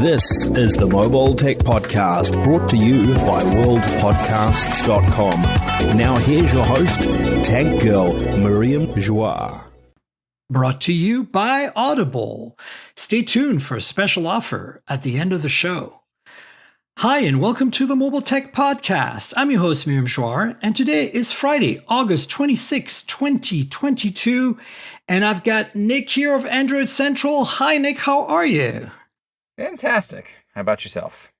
This is the Mobile Tech Podcast, brought to you by worldpodcasts.com. Now here's your host, Tech Girl, Miriam Joie. Brought to you by Audible. Stay tuned for a special offer at the end of the show. Hi, and welcome to the Mobile Tech Podcast. I'm your host, Miriam Joie, and today is Friday, August 26, 2022, and I've got Nick here of Android Central. Hi, Nick. How are you? Fantastic. How about yourself?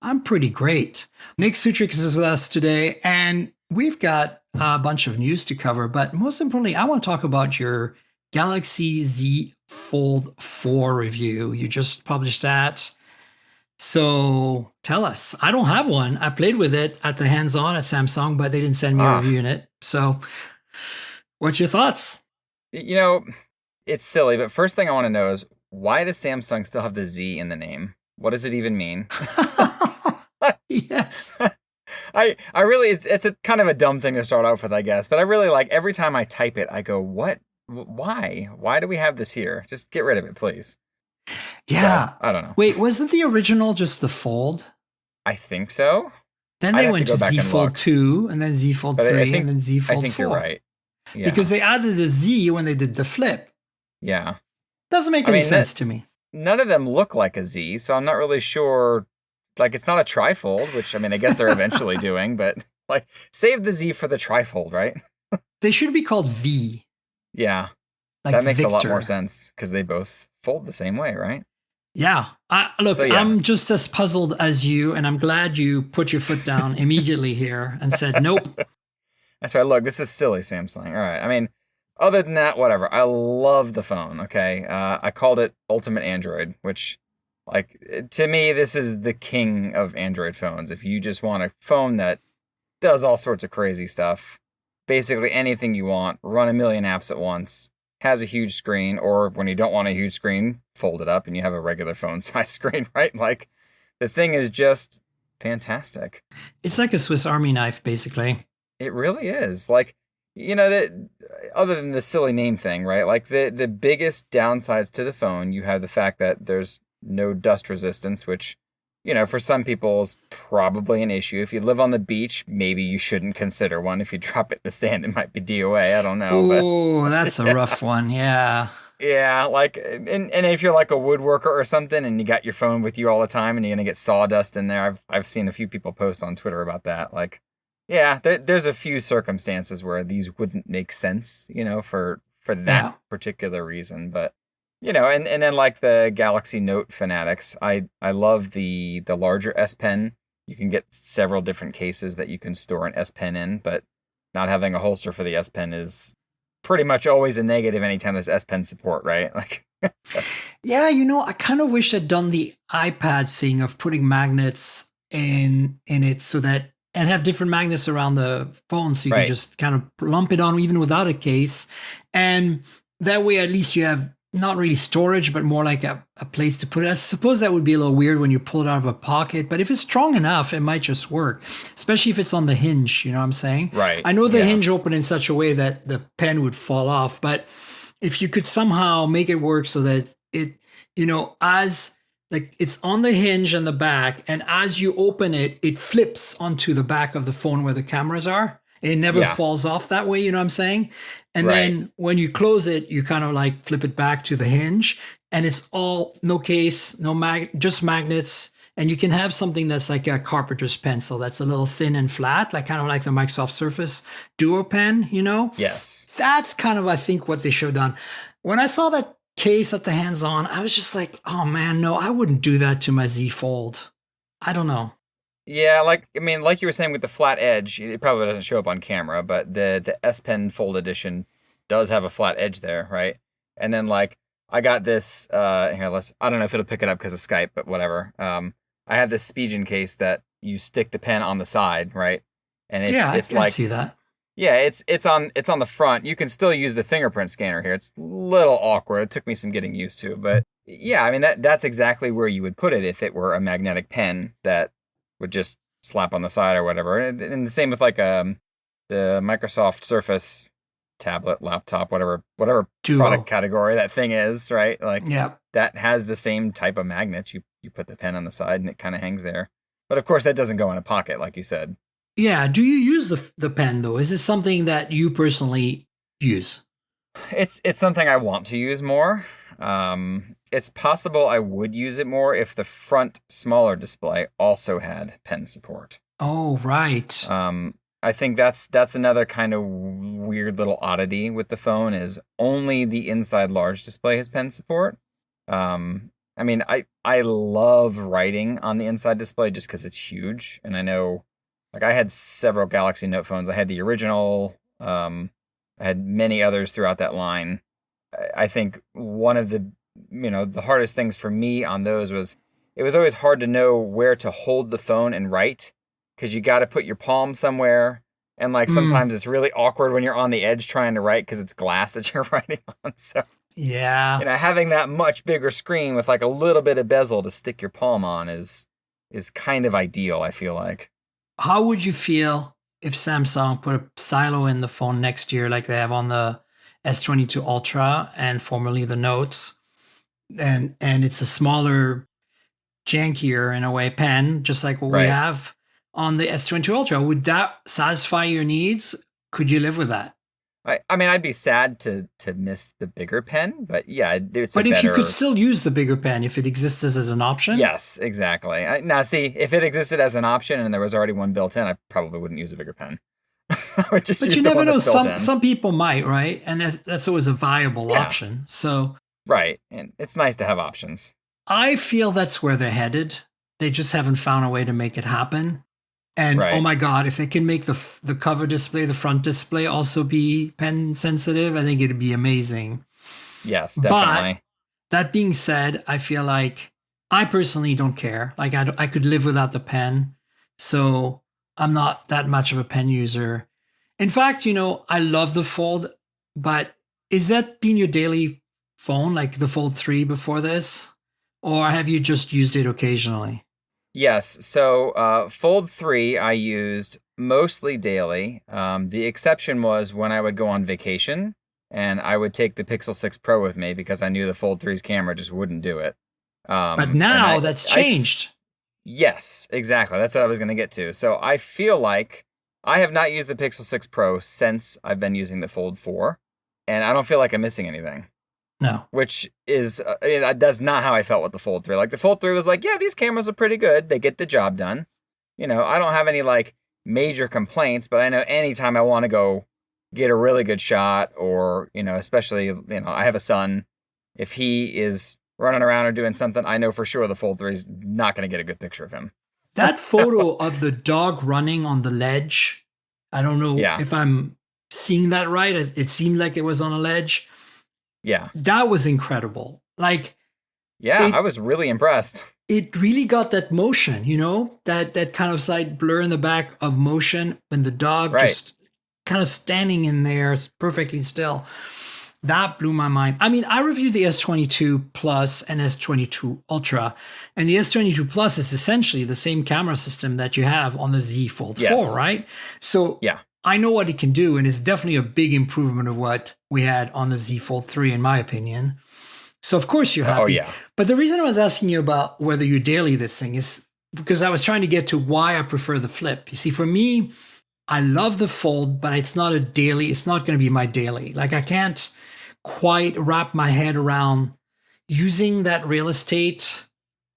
I'm pretty great. Nick Sutrich is with us today, and we've got a bunch of news to cover, but most importantly, I want to talk about your Galaxy Z Fold4 review. You just published that. So tell us. I don't have one. I played with it at the hands-on at Samsung, but they didn't send me a review in it. So what's your thoughts? You know, it's silly, but first thing I want to know is, why does Samsung still have the Z in the name? What does it even mean? Yes. I really, it's a kind of a dumb thing to start off with, I guess. But I really like, every time I type it, I go, what? Why? Why do we have this here? Just get rid of it, please. Yeah. So, I don't know. Wait, wasn't the original just the Fold? I think so. Then they went to Z Fold 2, and then Z Fold 3, and then Z Fold 4. I think you're right. Yeah. Because they added a Z when they did the flip. Yeah. Doesn't make any sense to me. None of them look like a Z, so I'm not really sure. Like, it's not a trifold, which, I mean, I guess they're eventually doing, but, like, save the Z for the trifold, right? They should be called V. Yeah. Like that makes Victor. A lot more sense, because they both fold the same way, right? Yeah. I'm just as puzzled as you, and I'm glad you put your foot down immediately here and said, nope. That's right. Look, this is silly, Samsung. All right. I mean, other than that, whatever. I love the phone, okay? I called it Ultimate Android, which, like, to me, this is the king of Android phones. If you just want a phone that does all sorts of crazy stuff, basically anything you want, run a million apps at once, has a huge screen, or when you don't want a huge screen, fold it up and you have a regular phone size screen, right? Like, the thing is just fantastic. It's like a Swiss Army knife, basically. It really is. Like, you know, other than the silly name thing, right? Like, the biggest downsides to the phone, you have the fact that there's no dust resistance, which, you know, for some people is probably an issue. If you live on the beach, maybe you shouldn't consider one. If you drop it in the sand, it might be DOA. I don't know. Oh, that's a rough one. Yeah. Yeah, like, and if you're like a woodworker or something and you got your phone with you all the time and you're going to get sawdust in there, I've seen a few people post on Twitter about that. Like, yeah, there's a few circumstances where these wouldn't make sense, you know, for that particular reason. But, you know, and then like the Galaxy Note fanatics, I love the larger S Pen. You can get several different cases that you can store an S Pen in, but not having a holster for the S Pen is pretty much always a negative anytime there's S Pen support, right? Like, that's... Yeah, you know, I kind of wish I'd done the iPad thing of putting magnets in it so that, and have different magnets around the phone so you can just kind of lump it on even without a case. And that way, at least you have not really storage, but more like a place to put it. I suppose that would be a little weird when you pull it out of a pocket, but if it's strong enough, it might just work, especially if it's on the hinge, you know what I'm saying? Right. I know the hinge opened in such a way that the pen would fall off, but if you could somehow make it work so that it, you know, as like it's on the hinge on the back, and as you open it, it flips onto the back of the phone where the cameras are. It never falls off that way, you know what I'm saying? And then when you close it, you kind of like flip it back to the hinge, and it's all no case, just magnets. And you can have something that's like a carpenter's pencil that's a little thin and flat, like kind of like the Microsoft Surface Duo Pen, you know? Yes. That's kind of, I think, what they should have done. When I saw that case at the hands-on, I was just like, oh man, no, I wouldn't do that to my Z Fold. I don't know. Yeah, like, I mean, like you were saying with the flat edge, it probably doesn't show up on camera, but the S Pen Fold Edition does have a flat edge there, right? And then, like, I got this, I don't know if it'll pick it up because of Skype, but whatever. I have this Spigen case that you stick the pen on the side, right? And it's I see that. Yeah, it's on the front. You can still use the fingerprint scanner here. It's a little awkward. It took me some getting used to, but yeah, I mean that's exactly where you would put it if it were a magnetic pen that would just slap on the side or whatever. And the same with like the Microsoft Surface tablet, laptop, whatever Duo. product category that thing is, right? Like Yeah. that has the same type of magnet. You put the pen on the side and it kind of hangs there. But of course, that doesn't go in a pocket, like you said. Yeah. Do you use the pen though? Is this something that you personally use? It's something I want to use more. It's possible I would use it more if the front smaller display also had pen support. Oh, right. I think that's another kind of weird little oddity with the phone is only the inside large display has pen support. I mean, I love writing on the inside display just because it's huge, and I know, like I had several Galaxy Note phones. I had the original. I had many others throughout that line. I think one of the hardest things for me on those was it was always hard to know where to hold the phone and write because you got to put your palm somewhere. And like sometimes it's really awkward when you're on the edge trying to write because it's glass that you're writing on. So yeah, having that much bigger screen with like a little bit of bezel to stick your palm on is kind of ideal, I feel like. How would you feel if Samsung put a silo in the phone next year like they have on the S22 Ultra and formerly the Notes? And it's a smaller, jankier in a way pen, just like what we have on the S22 Ultra. Would that satisfy your needs? Could you live with that? I mean, I'd be sad to miss the bigger pen, but yeah, it's But if you could still use the bigger pen, if it existed as an option? Yes, exactly. Now, see, if it existed as an option and there was already one built in, I probably wouldn't use a bigger pen. But you never know. Some people might, right? And that's always a viable option. So right, and it's nice to have options. I feel that's where they're headed. They just haven't found a way to make it happen. And oh my God, if they can make the cover display, the front display also be pen sensitive, I think it'd be amazing. Yes, definitely. But that being said, I feel like I personally don't care. Like I could live without the pen. So I'm not that much of a pen user. In fact, I love the Fold, but is that been your daily phone, like the Fold 3 before this? Or have you just used it occasionally? Yes. So Fold 3 I used mostly daily. The exception was when I would go on vacation and I would take the Pixel 6 Pro with me because I knew the Fold 3's camera just wouldn't do it. But now that's changed. Yes, exactly. That's what I was going to get to. So I feel like I have not used the Pixel 6 Pro since I've been using the Fold 4, and I don't feel like I'm missing anything. No. Which is, that's not how I felt with the Fold 3. Like, the Fold 3 was like, yeah, these cameras are pretty good. They get the job done. I don't have any, like, major complaints, but I know anytime I want to go get a really good shot or, especially, I have a son. If he is running around or doing something, I know for sure the Fold 3 is not going to get a good picture of him. That photo of the dog running on the ledge, I don't know if I'm seeing that right. It seemed like it was on a ledge. Yeah. That was incredible. Like, I was really impressed. It really got that motion, that kind of slight blur in the back of motion when the dog just kind of standing in there perfectly still. That blew my mind. I mean, I reviewed the S22 Plus and S22 Ultra, and the S22 Plus is essentially the same camera system that you have on the Z Fold4, right? So I know what it can do, and it's definitely a big improvement of what we had on the Z Fold 3, in my opinion. So of course you're happy. Oh, yeah. But the reason I was asking you about whether you daily this thing is because I was trying to get to why I prefer the Flip. You see, for me, I love the Fold, but it's not going to be my daily. Like, I can't quite wrap my head around using that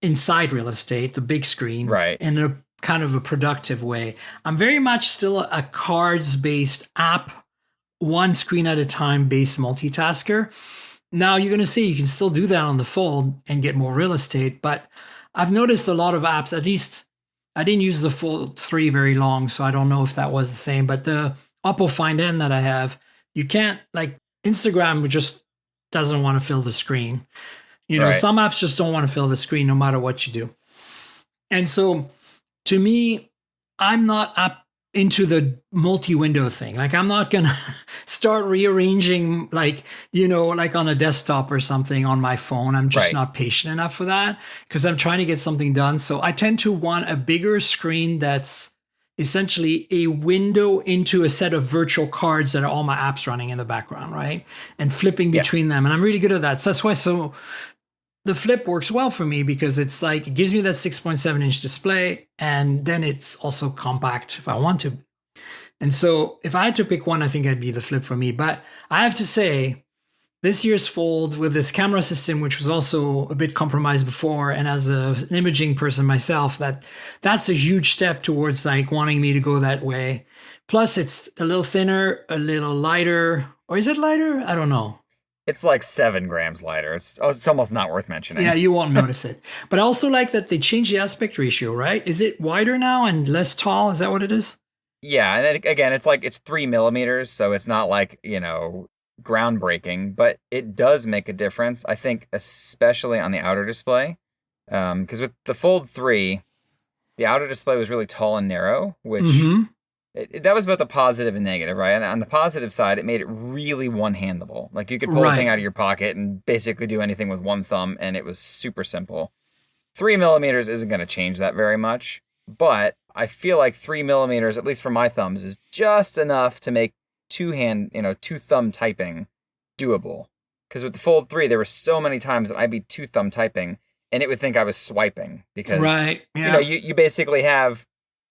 inside real estate, the big screen, in a kind of a productive way. I'm very much still a cards-based app, one screen at a time based multitasker. Now you're going to see you can still do that on the Fold and get more real estate, but I've noticed a lot of apps, at least I didn't use the Fold 3 very long, so I don't know if that was the same, but the Oppo Find N that I have, you can't, like, Instagram just doesn't want to fill the screen. Some apps just don't want to fill the screen no matter what you do. And so to me, I'm not up into the multi-window thing. Like, I'm not going to start rearranging like on a desktop or something on my phone. I'm just not patient enough for that because I'm trying to get something done. So I tend to want a bigger screen that's essentially a window into a set of virtual cards that are all my apps running in the background, right? And flipping between them. And I'm really good at that. So that's why the flip works well for me, because it's like, it gives me that 6.7-inch display, and then it's also compact if I want to. And so if I had to pick one, I think it'd be the flip for me. But I have to say, this year's Fold with this camera system, which was also a bit compromised before, and as an imaging person myself, that's a huge step towards like wanting me to go that way. Plus, it's a little thinner, a little lighter. Or is it lighter? I don't know. It's like 7 grams lighter. It's almost not worth mentioning. Yeah, you won't notice it. But I also like that they changed the aspect ratio, right? Is it wider now and less tall? Is that what it is? Yeah, and then, again, it's 3 millimeters, so it's not like, groundbreaking, but it does make a difference, I think, especially on the outer display. Because with the Fold 3, the outer display was really tall and narrow, which that was both the positive and negative, right? And on the positive side, it made it really one-handable. Like, you could pull a thing out of your pocket and basically do anything with one thumb, and it was super simple. 3 millimeters isn't going to change that very much, but I feel like 3 millimeters, at least for my thumbs, is just enough to make two-thumb typing doable. Because with the Fold 3, there were so many times that I'd be two-thumb typing, and it would think I was swiping. Because, you basically have,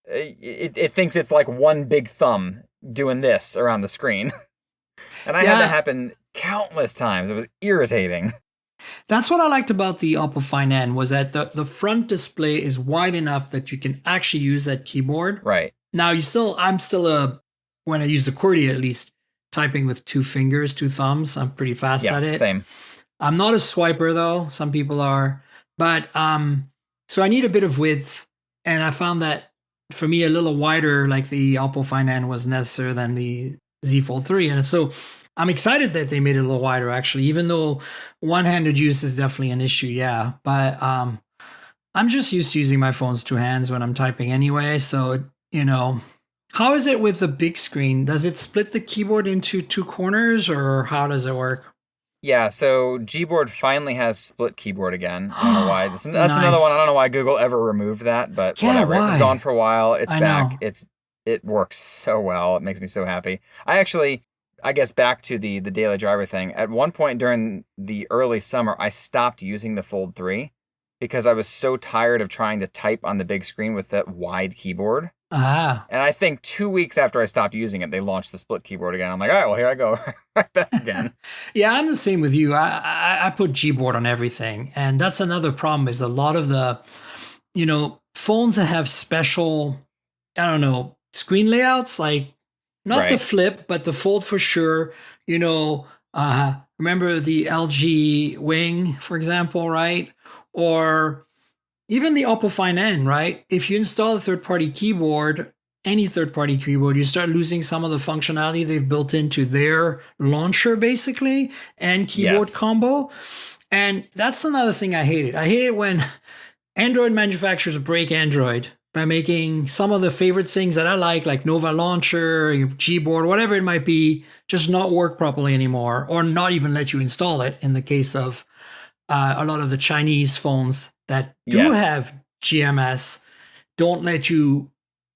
it thinks it's like one big thumb doing this around the screen. And I had that happen countless times. It was irritating. That's what I liked about the Oppo Find N, was that the front display is wide enough that you can actually use that keyboard. Right. Now, I'm still when I use the QWERTY, at least, typing with 2 fingers, 2 thumbs. I'm pretty fast at it. Same. I'm not a swiper, though. Some people are. But so I need a bit of width. And I found that for me, a little wider, like the Oppo Find N, was necessary than the Z Fold 3. And so I'm excited that they made it a little wider, actually, even though one-handed use is definitely an issue. Yeah. But I'm just used to using my phone's 2 hands when I'm typing anyway. So, how is it with the big screen? Does it split the keyboard into 2 corners, or how does it work? Yeah, so Gboard finally has split keyboard again. I don't know why. That's another one. I don't know why Google ever removed that, but whatever. Why? It was gone for a while. It's back. Know. It works so well. It makes me so happy. I guess back to the daily driver thing. At one point during the early summer, I stopped using the Fold 3 because I was so tired of trying to type on the big screen with that wide keyboard. And I think 2 weeks after I stopped using it, they launched the split keyboard again. I'm like, all right, well, here I go. Right back again. Yeah, I'm the same with you. I put Gboard on everything. And that's another problem, is a lot of the, phones that have special, screen layouts, like not the Flip, but the Fold for sure. Remember the LG Wing, for example, right? Or even the Oppo Find N, right? If you install a third-party keyboard, any third-party keyboard, you start losing some of the functionality they've built into their launcher, basically, and keyboard combo. And that's another thing I hate it. I hate it when Android manufacturers break Android by making some of the favorite things that I like Nova Launcher, Gboard, whatever it might be, just not work properly anymore, or not even let you install it in the case of a lot of the Chinese phones that do have GMS, don't let you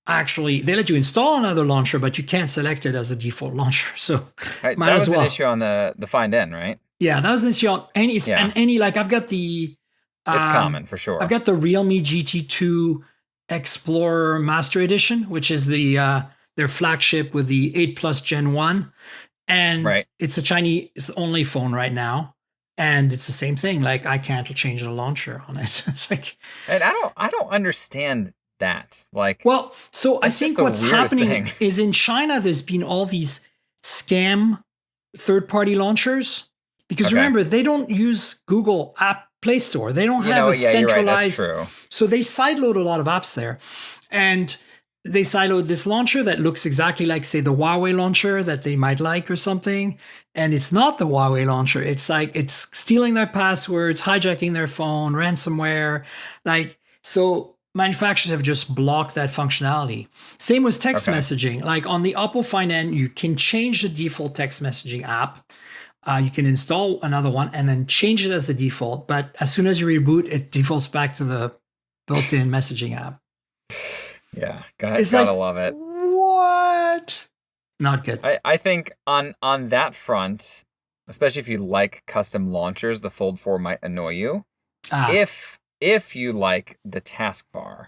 they let you install another launcher, but you can't select it as a default launcher. So that was an issue on the Find N, right? Yeah, that was an issue on any, like I've got the... it's common, for sure. I've got the Realme GT2 Explorer Master Edition, which is their flagship with the 8 Plus Gen 1. And it's a Chinese-only phone right now. And it's the same thing. Like, I can't change the launcher on it. It's like, and I don't understand that. Like, well, so I think what's happening is in China, there's been all these scam third-party launchers, because remember, they don't use Google App Play Store. They don't have a centralized. You're right, that's true. So they sideload a lot of apps there, and they siloed this launcher that looks exactly like, say, the Huawei launcher that they might like or something. And it's not the Huawei launcher. It's like, it's stealing their passwords, hijacking their phone, ransomware. Like, so manufacturers have just blocked that functionality. Same with text messaging. Like on the Oppo Find N, you can change the default text messaging app. You can install another one and then change it as the default. But as soon as you reboot, it defaults back to the built-in messaging app. Yeah, It's gotta like, love it. what? Not good. I think on that front, especially if you like custom launchers, the Fold 4 might annoy you. Ah. If you like the taskbar.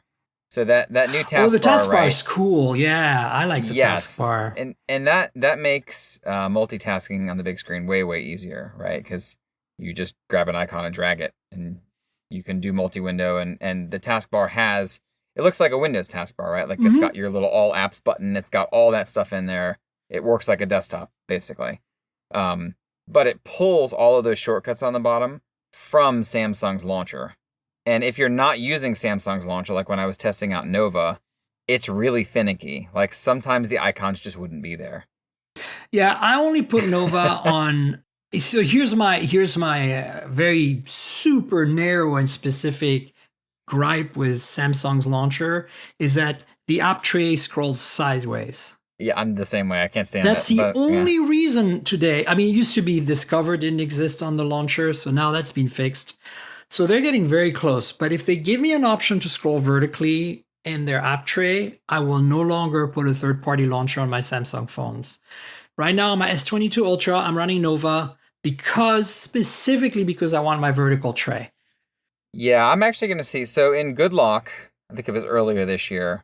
So that new taskbar, Oh, the taskbar right? is cool. Yeah, I like the Yes. taskbar. And that makes multitasking on the big screen way easier, right? Because you just grab an icon and drag it, and you can do multi-window. And the taskbar has, it looks like a Windows taskbar, right? Like it's got your little all apps button. It's got all that stuff in there. It works like a desktop, basically. But it pulls all of those shortcuts on the bottom from Samsung's launcher. And if you're not using Samsung's launcher, like when I was testing out Nova, it's really finicky. Like sometimes the icons just wouldn't be there. Yeah, I only put Nova on. So here's my very super narrow and specific gripe with Samsung's launcher is that the app tray scrolls sideways. Yeah, I'm the same way. I can't stand That's that. the only reason today. I mean, it used to be Discover didn't exist on the launcher, so now that's been fixed. So they're getting very close. But if they give me an option to scroll vertically in their app tray, I will no longer put a third-party launcher on my Samsung phones. Right now, on my S22 Ultra, I'm running Nova specifically because I want my vertical tray. Yeah, I'm actually going to see. So in Good Lock, I think it was earlier this year,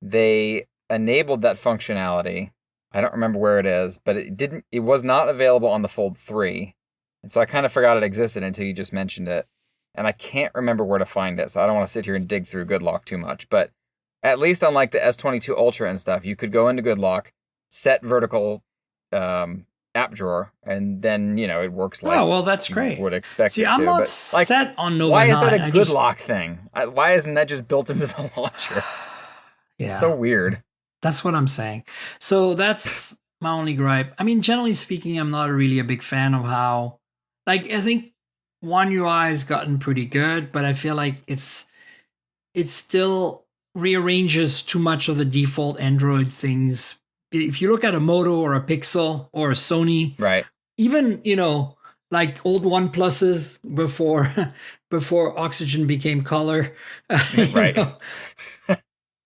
they enabled that functionality. I don't remember where it is, but it was not available on the Fold 3. And so I kind of forgot it existed until you just mentioned it. And I can't remember where to find it, so I don't want to sit here and dig through Good Lock too much. But at least on like the S22 Ultra and stuff, you could go into Good Lock, set vertical app drawer, and then, it works like that's great. You would expect it to. I'm not but, set on Nova. Why is that a Good Lock thing? Why isn't that just built into the launcher? Yeah. It's so weird. That's what I'm saying. So that's my only gripe. I mean, generally speaking, I'm not really a big fan of how, I think One UI has gotten pretty good, but I feel like it still rearranges too much of the default Android things. If you look at a Moto or a Pixel or a Sony, right? Even like old OnePluses before Oxygen became color, right?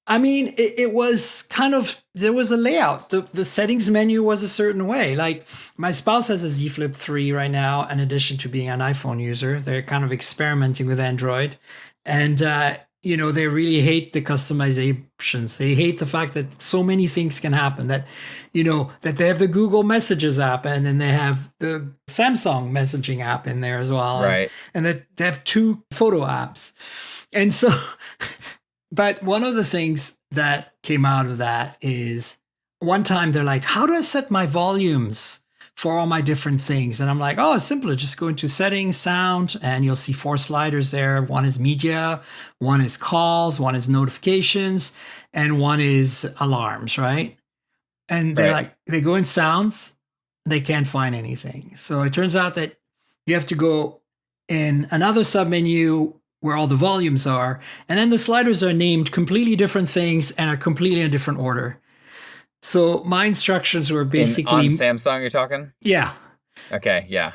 I mean, it was kind of, there was a layout. The settings menu was a certain way. Like my spouse has a Z Flip 3 right now, in addition to being an iPhone user. They're kind of experimenting with Android. And, they really hate the customizations. They hate the fact that so many things can happen, that, that they have the Google Messages app and then they have the Samsung messaging app in there as well. Right. And that they have 2 photo apps. And so... But one of the things that came out of that is one time they're like, how do I set my volumes for all my different things? And I'm like, oh, it's simple. Just go into settings, sound, and you'll see 4 sliders there. One is media, one is calls, one is notifications, and one is alarms, right? And they're like, they go in sounds, they can't find anything. So it turns out that you have to go in another submenu where all the volumes are, and then the sliders are named completely different things and are completely in a different order. So my instructions were basically... on Samsung, you're talking? Yeah. Okay, yeah.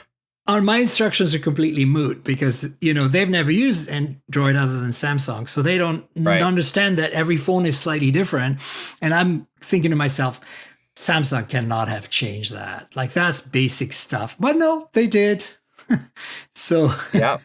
My instructions are completely moot because, they've never used Android other than Samsung. So they don't understand that every phone is slightly different. And I'm thinking to myself, Samsung cannot have changed that. Like, that's basic stuff. But no, they did. So... Yeah.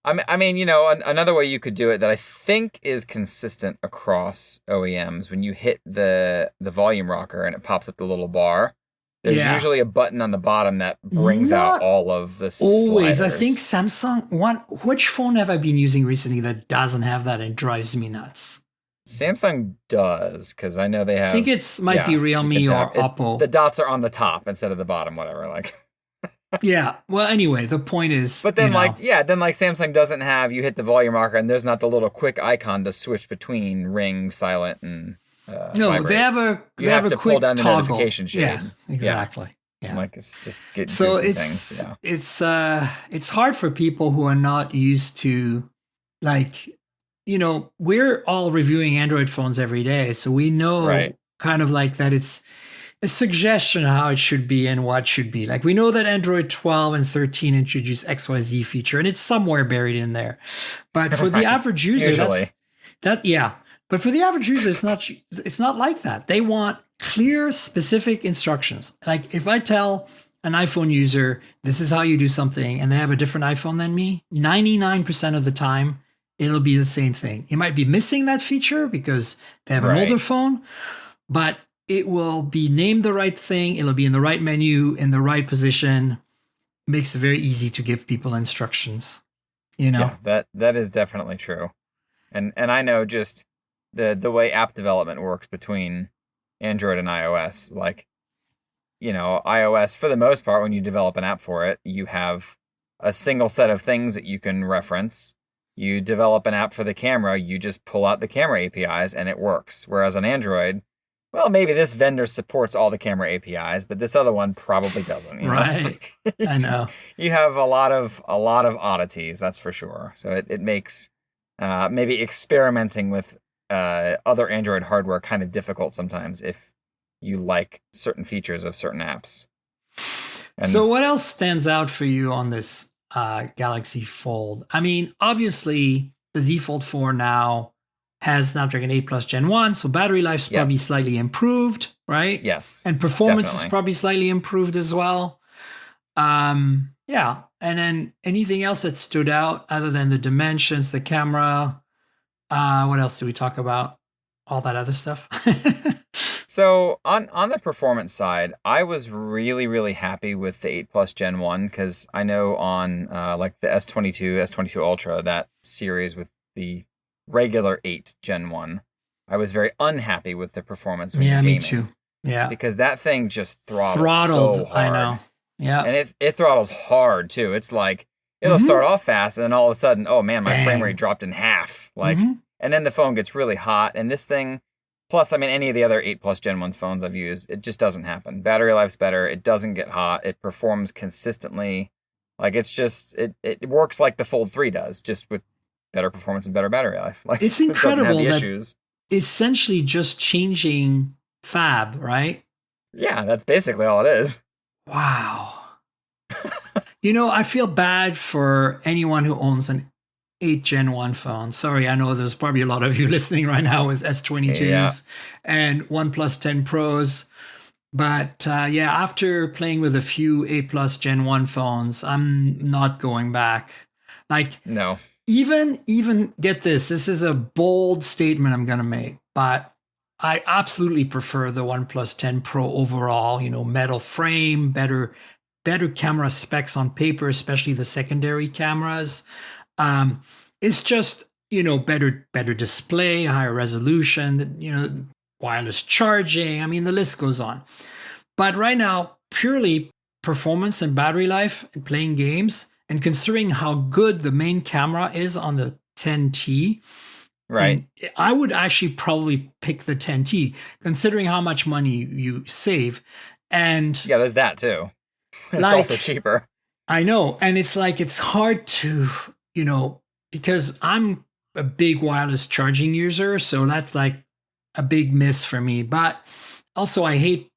I mean, another way you could do it that I think is consistent across OEMs, when you hit the volume rocker and it pops up the little bar, there's usually a button on the bottom that brings out all of the always. sliders. I think Samsung, which phone have I been using recently that doesn't have that and drives me nuts? Samsung does, because I know they have... I think might be Realme or Oppo. The dots are on the top instead of the bottom, whatever, like... Yeah. Well, anyway, the point is... But then, Samsung doesn't have, you hit the volume marker, and there's not the little quick icon to switch between ring, silent, and no, vibrate. they have a You have to quick pull down the toggle. notification shade. Yeah, exactly. Yeah. Like, it's just getting so things. Yeah. it's hard for people who are not used to, we're all reviewing Android phones every day, so we know kind of like that it's a suggestion of how it should be and what should be. Like, we know that Android 12 and 13 introduced XYZ feature, and it's somewhere buried in there. But for the average user, But for the average user, it's not like that. They want clear, specific instructions. Like if I tell an iPhone user, this is how you do something, and they have a different iPhone than me, 99% of the time, it'll be the same thing. It might be missing that feature because they have an older phone, but it will be named the right thing. It'll be in the right menu, in the right position. Makes it very easy to give people instructions, you know? Yeah, that is definitely true. And I know just the way app development works between Android and iOS, like, you know, iOS, for the most part, when you develop an app for it, you have a single set of things that you can reference. You develop an app for the camera, you just pull out the camera APIs and it works. Whereas on Android, well, maybe this vendor supports all the camera APIs, but this other one probably doesn't. You know? Right. I know. You have a lot of oddities, that's for sure. So it makes maybe experimenting with other Android hardware kind of difficult sometimes if you like certain features of certain apps. So what else stands out for you on this Galaxy Fold? I mean, obviously the Z Fold4 now has Snapdragon 8 Plus Gen 1, so battery life's probably slightly improved, right? Yes. And performance is probably slightly improved as well. Yeah. And then anything else that stood out other than the dimensions, the camera? What else do we talk about? All that other stuff. So on the performance side, I was really, really happy with the 8 Plus Gen 1 because I know on like the S22, S22 Ultra, that series with the regular 8 Gen 1, I was very unhappy with the performance when you're gaming. Me too. Yeah. Because that thing just throttled so hard. I know. Yeah. And it throttles hard too. It's like, it'll start off fast and then all of a sudden, oh man, my frame rate dropped in half. Like, and then the phone gets really hot. And this thing, plus, I mean, any of the other 8 Plus Gen 1 phones I've used, it just doesn't happen. Battery life's better. It doesn't get hot. It performs consistently. Like, it's just, it works like the Fold 3 does, just with better performance and better battery life. Like, it's incredible it doesn't have that the issues. Essentially just changing fab, right? Yeah, that's basically all it is. Wow. You know, I feel bad for anyone who owns an 8 Gen 1 phone. Sorry, I know there's probably a lot of you listening right now with S22s and OnePlus 10 Pros. But after playing with a few 8 Plus Gen 1 phones, I'm not going back. Like, no. Even get this is a bold statement I'm going to make, but I absolutely prefer the OnePlus 10 Pro overall, you know, metal frame, better camera specs on paper, especially the secondary cameras. It's just, you know, better display, higher resolution, you know, wireless charging. I mean, the list goes on. But right now, purely performance and battery life and playing games, and considering how good the main camera is on the 10T, right? I would actually probably pick the 10T, considering how much money you save. And yeah, there's that too. It's also cheaper. I know. And it's like, it's hard to, you know, because I'm a big wireless charging user. So that's like a big miss for me. But also I hate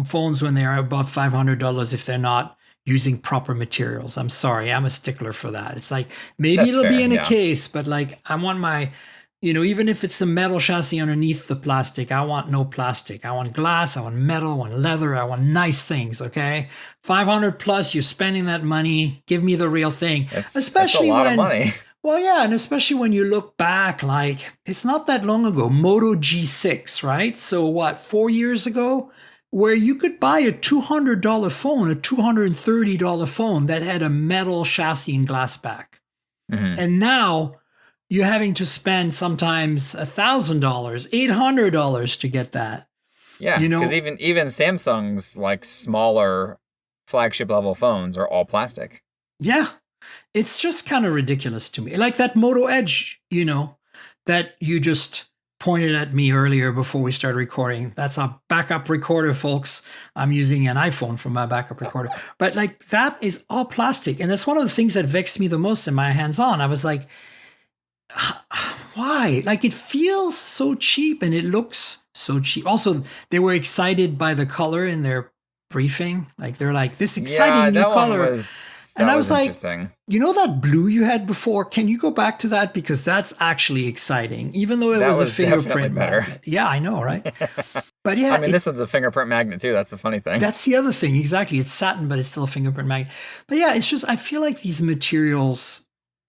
phones when they are above $500 if they're not using proper materials. I'm sorry. I'm a stickler for that. It's like, maybe that's it'll fair, be in a case, but like, I want my, you know, even if it's a metal chassis underneath the plastic, I want no plastic. I want glass, I want metal, I want leather, I want nice things, okay? 500 plus, you're spending that money, give me the real thing. Especially that's a lot of money. Well, yeah, and especially when you look back, like, it's not that long ago, Moto G6, right? So what, 4 years ago? Where you could buy a $200 phone, a $230 phone that had a metal chassis and glass back. And now you're having to spend sometimes $1,000, $800 to get that. Yeah, you know, because even Samsung's like smaller flagship level phones are all plastic. Yeah, it's just kind of ridiculous to me. Like that Moto Edge, you know, that you just pointed at me earlier before we started recording. That's a backup recorder, folks. I'm using an iPhone for my backup recorder. But like that is all plastic. And that's one of the things that vexed me the most in my hands-on. I was like, why? Like it feels so cheap and it looks so cheap. Also, they were excited by the color in their briefing. Like they're like, this exciting new color. And I was like, you know that blue you had before? Can you go back to that? Because that's actually exciting, even though it was a fingerprint magnet. Yeah, I know, right? But yeah. I mean, this one's a fingerprint magnet too. That's the funny thing. That's the other thing. Exactly. It's satin, but it's still a fingerprint magnet. But yeah, it's just, I feel like these materials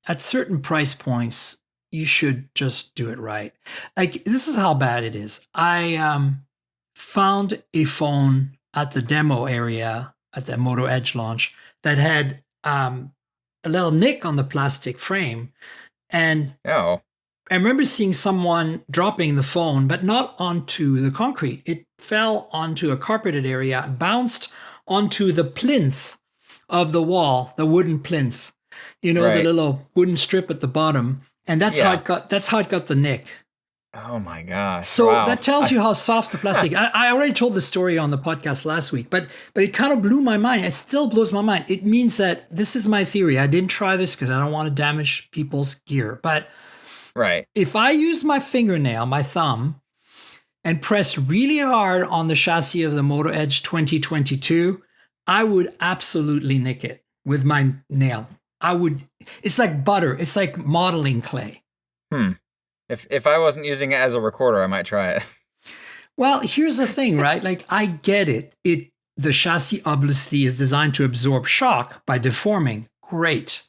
at certain price points, you should just do it right. Like, this is how bad it is. I found a phone at the demo area at the Moto Edge launch that had a little nick on the plastic frame. And I remember seeing someone dropping the phone, but not onto the concrete. It fell onto a carpeted area, bounced onto the plinth of the wall, the wooden plinth, the little wooden strip at the bottom. And that's how it got the nick. Oh my gosh. So that tells you how soft the plastic. I already told the story on the podcast last week, but it kind of blew my mind. It still blows my mind. It means that this is my theory. I didn't try this because I don't want to damage people's gear. But if I use my fingernail, my thumb, and press really hard on the chassis of the Moto Edge 2022, I would absolutely nick it with my nail. It's like butter. It's like modeling clay. If I wasn't using it as a recorder, I might try it. Well, here's the thing, right? Like, I get it. The chassis obviously is designed to absorb shock by deforming. Great.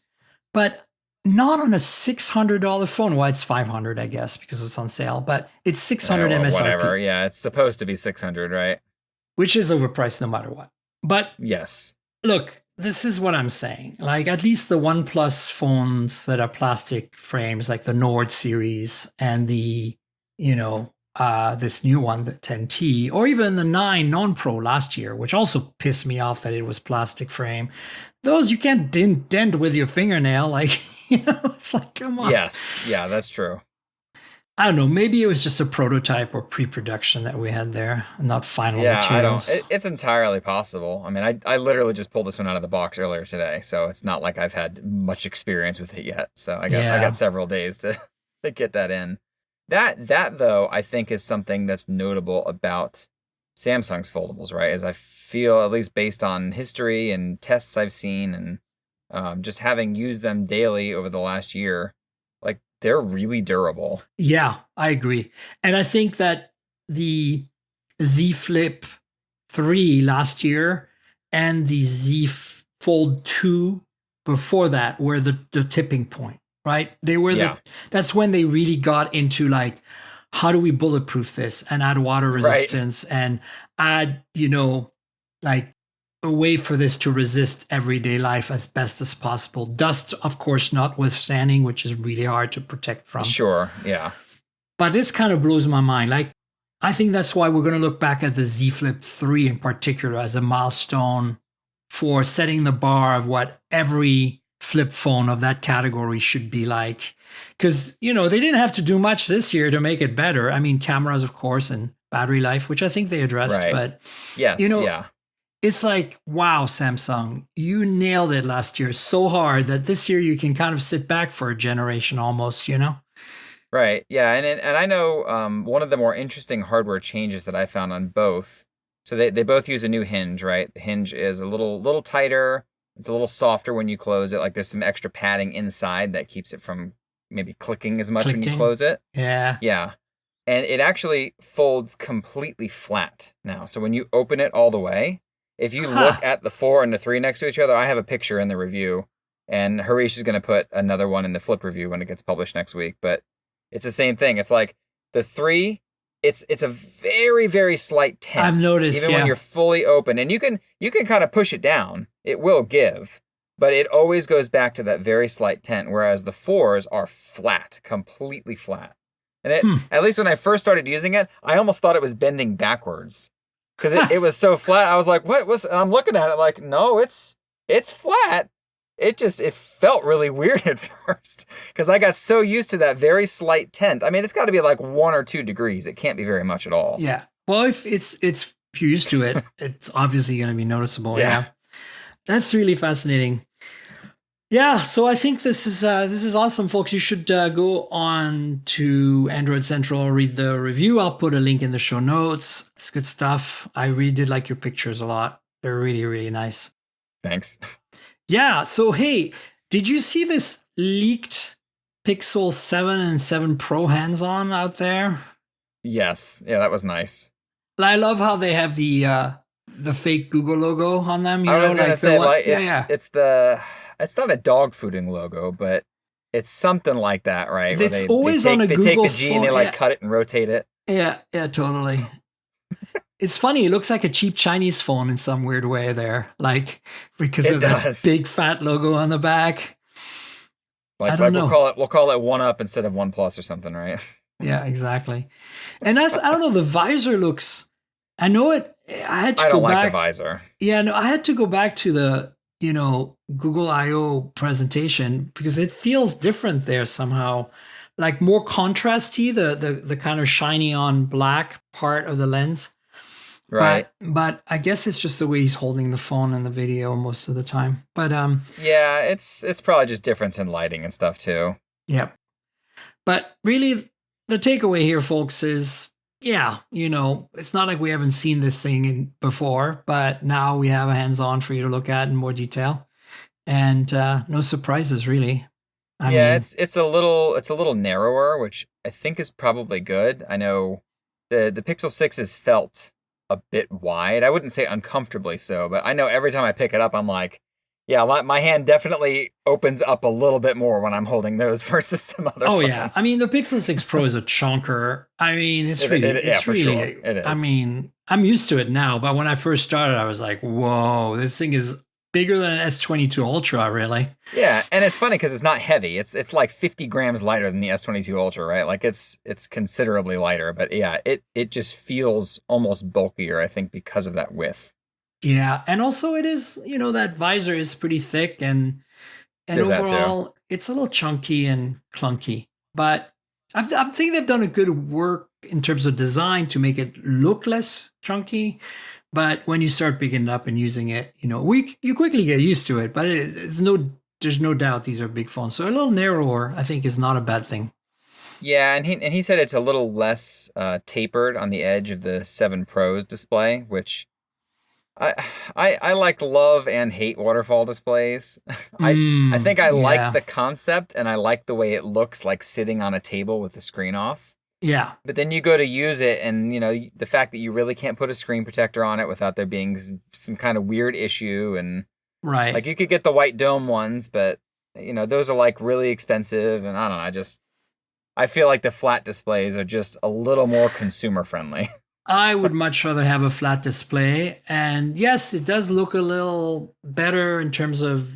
But not on a $600 phone. Well, it's $500, I guess, because it's on sale. But it's $600 MSRP. Whatever. Yeah, it's supposed to be $600, right? Which is overpriced no matter what. But yes. Look, this is what I'm saying. Like, at least the OnePlus phones that are plastic frames, like the Nord series and the, this new one, the 10T, or even the 9 non-Pro last year, which also pissed me off that it was plastic frame. Those you can't dent with your fingernail. Like, it's like, come on. Yes. Yeah, that's true. I don't know. Maybe it was just a prototype or pre-production that we had there, not final materials. It's entirely possible. I mean, I literally just pulled this one out of the box earlier today, so it's not like I've had much experience with it yet. So I got several days to get that in. That though, I think is something that's notable about Samsung's foldables, right? As I feel, at least based on history and tests I've seen, and just having used them daily over the last year, like, they're really durable. Yeah, I agree. And I think that the Z Flip 3 last year and the Z Fold 2 before that were the tipping point, right? They were that's when they really got into, like, how do we bulletproof this and add water resistance and add, like, a way for this to resist everyday life as best as possible. Dust, of course, notwithstanding, which is really hard to protect from. Sure, yeah. But this kind of blows my mind. Like, I think that's why we're going to look back at the Z Flip 3 in particular as a milestone for setting the bar of what every flip phone of that category should be like. Because, they didn't have to do much this year to make it better. I mean, cameras, of course, and battery life, which I think they addressed. Right. But, it's like, wow, Samsung, you nailed it last year so hard that this year you can kind of sit back for a generation almost, Right. Yeah. And I know one of the more interesting hardware changes that I found on both. So they both use a new hinge, right? The hinge is a little tighter. It's a little softer when you close it. Like, there's some extra padding inside that keeps it from maybe clicking as much when you close it. Yeah. Yeah. And it actually folds completely flat now. So when you open it all the way, if you look at the 4 and the 3 next to each other, I have a picture in the review, and Harish is going to put another one in the flip review when it gets published next week. But it's the same thing. It's like the 3, it's a very, very slight tent. I've noticed, even when you're fully open, and you can kind of push it down. It will give, but it always goes back to that very slight tent. Whereas the 4s are flat, completely flat. And at least when I first started using it, I almost thought it was bending backwards. Because it was so flat. I was like, what was... And I'm looking at it like, no, it's flat. It felt really weird at first. Because I got so used to that very slight tent. I mean, it's got to be like 1 or 2 degrees. It can't be very much at all. Yeah. Well, if you're used to it, it's obviously going to be noticeable. Yeah. That's really fascinating. Yeah, so I think this is awesome, folks. You should go on to Android Central, read the review. I'll put a link in the show notes. It's good stuff. I really did like your pictures a lot. They're really, really nice. Thanks. Yeah. So, hey, did you see this leaked Pixel 7 and 7 Pro hands-on out there? Yes. Yeah, that was nice. I love how they have the fake Google logo on them. You I know, was gonna like say, like, yeah. it's not a dog fooding logo, but it's something like that, right? Where It's always on a they Google take the G and they phone. like Yeah, cut it and rotate it. yeah, yeah, totally. It's funny. It looks like a cheap Chinese phone in some weird way there, like because It of does. that big fat logo on the back. Like, I don't know. we'll call it One Up instead of One Plus or something, right? Yeah, exactly. And I don't know. The visor looks. I know it. I had to I go don't like back. the visor. Yeah, no, I had to go back to the Google I/O presentation because it feels different there somehow, like more contrasty. The kind of shiny on black part of the lens. Right. But I guess it's just the way he's holding the phone in the video most of the time. But Yeah, it's probably just difference in lighting and stuff too. yeah. But really, the takeaway here, folks, is yeah, it's not like we haven't seen this thing before, but now we have a hands-on for you to look at in more detail, and no surprises really. I mean, it's a little narrower, which I think is probably good. I know the Pixel 6 is felt a bit wide. I wouldn't say uncomfortably so, but I know every time I pick it up, I'm like, yeah, my hand definitely opens up a little bit more when I'm holding those versus some other phones. yeah. I mean, the Pixel 6 Pro is a chunker. I mean, it's really, for sure. It is. I mean, I'm used to it now, but when I first started, I was like, whoa, this thing is bigger than an S22 Ultra, really. Yeah, and it's funny because it's not heavy. It's like 50 grams lighter than the S22 Ultra, right? Like it's considerably lighter, but yeah, it just feels almost bulkier, I think, because of that width. Yeah, and also it is, that visor is pretty thick and There's overall it's a little chunky and clunky. But I think they've done a good work in terms of design to make it look less chunky. But when you start picking it up and using it, you quickly get used to it. But there's no doubt these are big phones. So a little narrower, I think, is not a bad thing. Yeah, and he said it's a little less tapered on the edge of the 7 Pro's display, which I like love and hate waterfall displays. I think I like the concept and I like the way it looks like sitting on a table with the screen off. Yeah. But then you go to use it and, the fact that you really can't put a screen protector on it without there being some kind of weird issue. And right. Like you could get the white dome ones, but, those are like really expensive. And I don't know, I feel like the flat displays are just a little more consumer friendly. I would much rather have a flat display. And yes, it does look a little better in terms of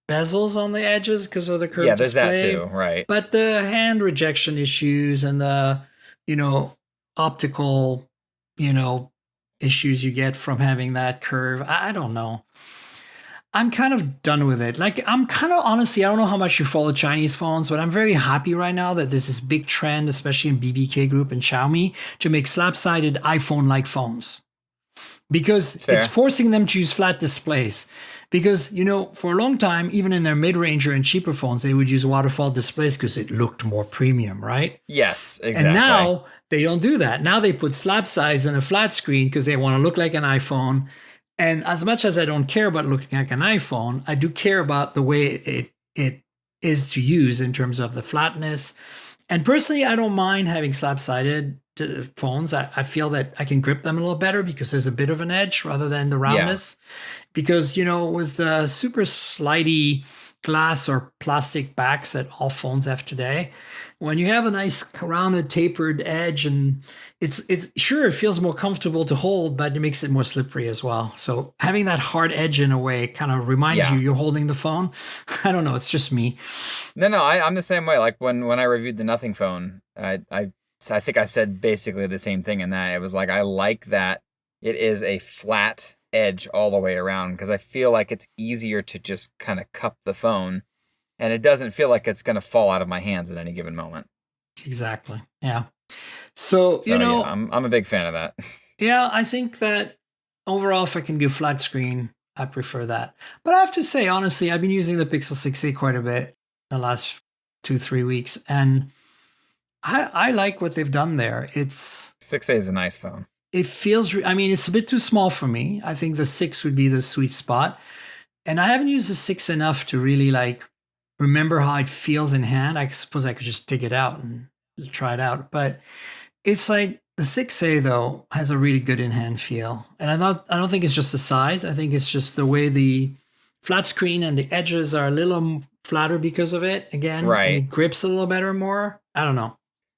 bezels on the edges because of the curved display. Yeah, there's that too, right. But the hand rejection issues and the, optical, issues you get from having that curve, I don't know. I'm kind of done with it. Like, I'm kind of honestly, I don't know how much you follow Chinese phones, but I'm very happy right now that there's this big trend, especially in BBK Group and Xiaomi, to make slap-sided iPhone-like phones. Because it's forcing them to use flat displays. Because, for a long time, even in their mid-ranger and cheaper phones, they would use waterfall displays because it looked more premium, right? Yes, exactly. And now they don't do that. Now they put slap sides in a flat screen because they want to look like an iPhone. And as much as I don't care about looking like an iPhone, I do care about the way it is to use in terms of the flatness. And personally, I don't mind having slap-sided phones. I feel that I can grip them a little better because there's a bit of an edge rather than the roundness. Yeah. Because, with the super slidey glass or plastic backs that all phones have today, when you have a nice rounded tapered edge, and it's sure it feels more comfortable to hold, but it makes it more slippery as well. So having that hard edge in a way kind of reminds you you're holding the phone. I don't know, it's just me. No, I'm the same way. Like when I reviewed the Nothing phone, I think I said basically the same thing in that. It was like I like that it is a flat edge all the way around because I feel like it's easier to just kind of cup the phone. And it doesn't feel like it's going to fall out of my hands at any given moment. Exactly. Yeah. So yeah, I'm a big fan of that. Yeah, I think that overall, if I can do flat screen, I prefer that. But I have to say, honestly, I've been using the Pixel 6a quite a bit in the last 2-3 weeks, and I like what they've done there. 6a is a nice phone. it feels, I mean, it's a bit too small for me. I think the 6 would be the sweet spot. And I haven't used the 6 enough to really like remember how it feels in hand. I suppose I could just dig it out and try it out. But it's like the 6A though has a really good in hand feel. And I don't think it's just the size. I think it's just the way the flat screen and the edges are a little flatter because of it. Again, Right. And it grips a little better more. I don't know.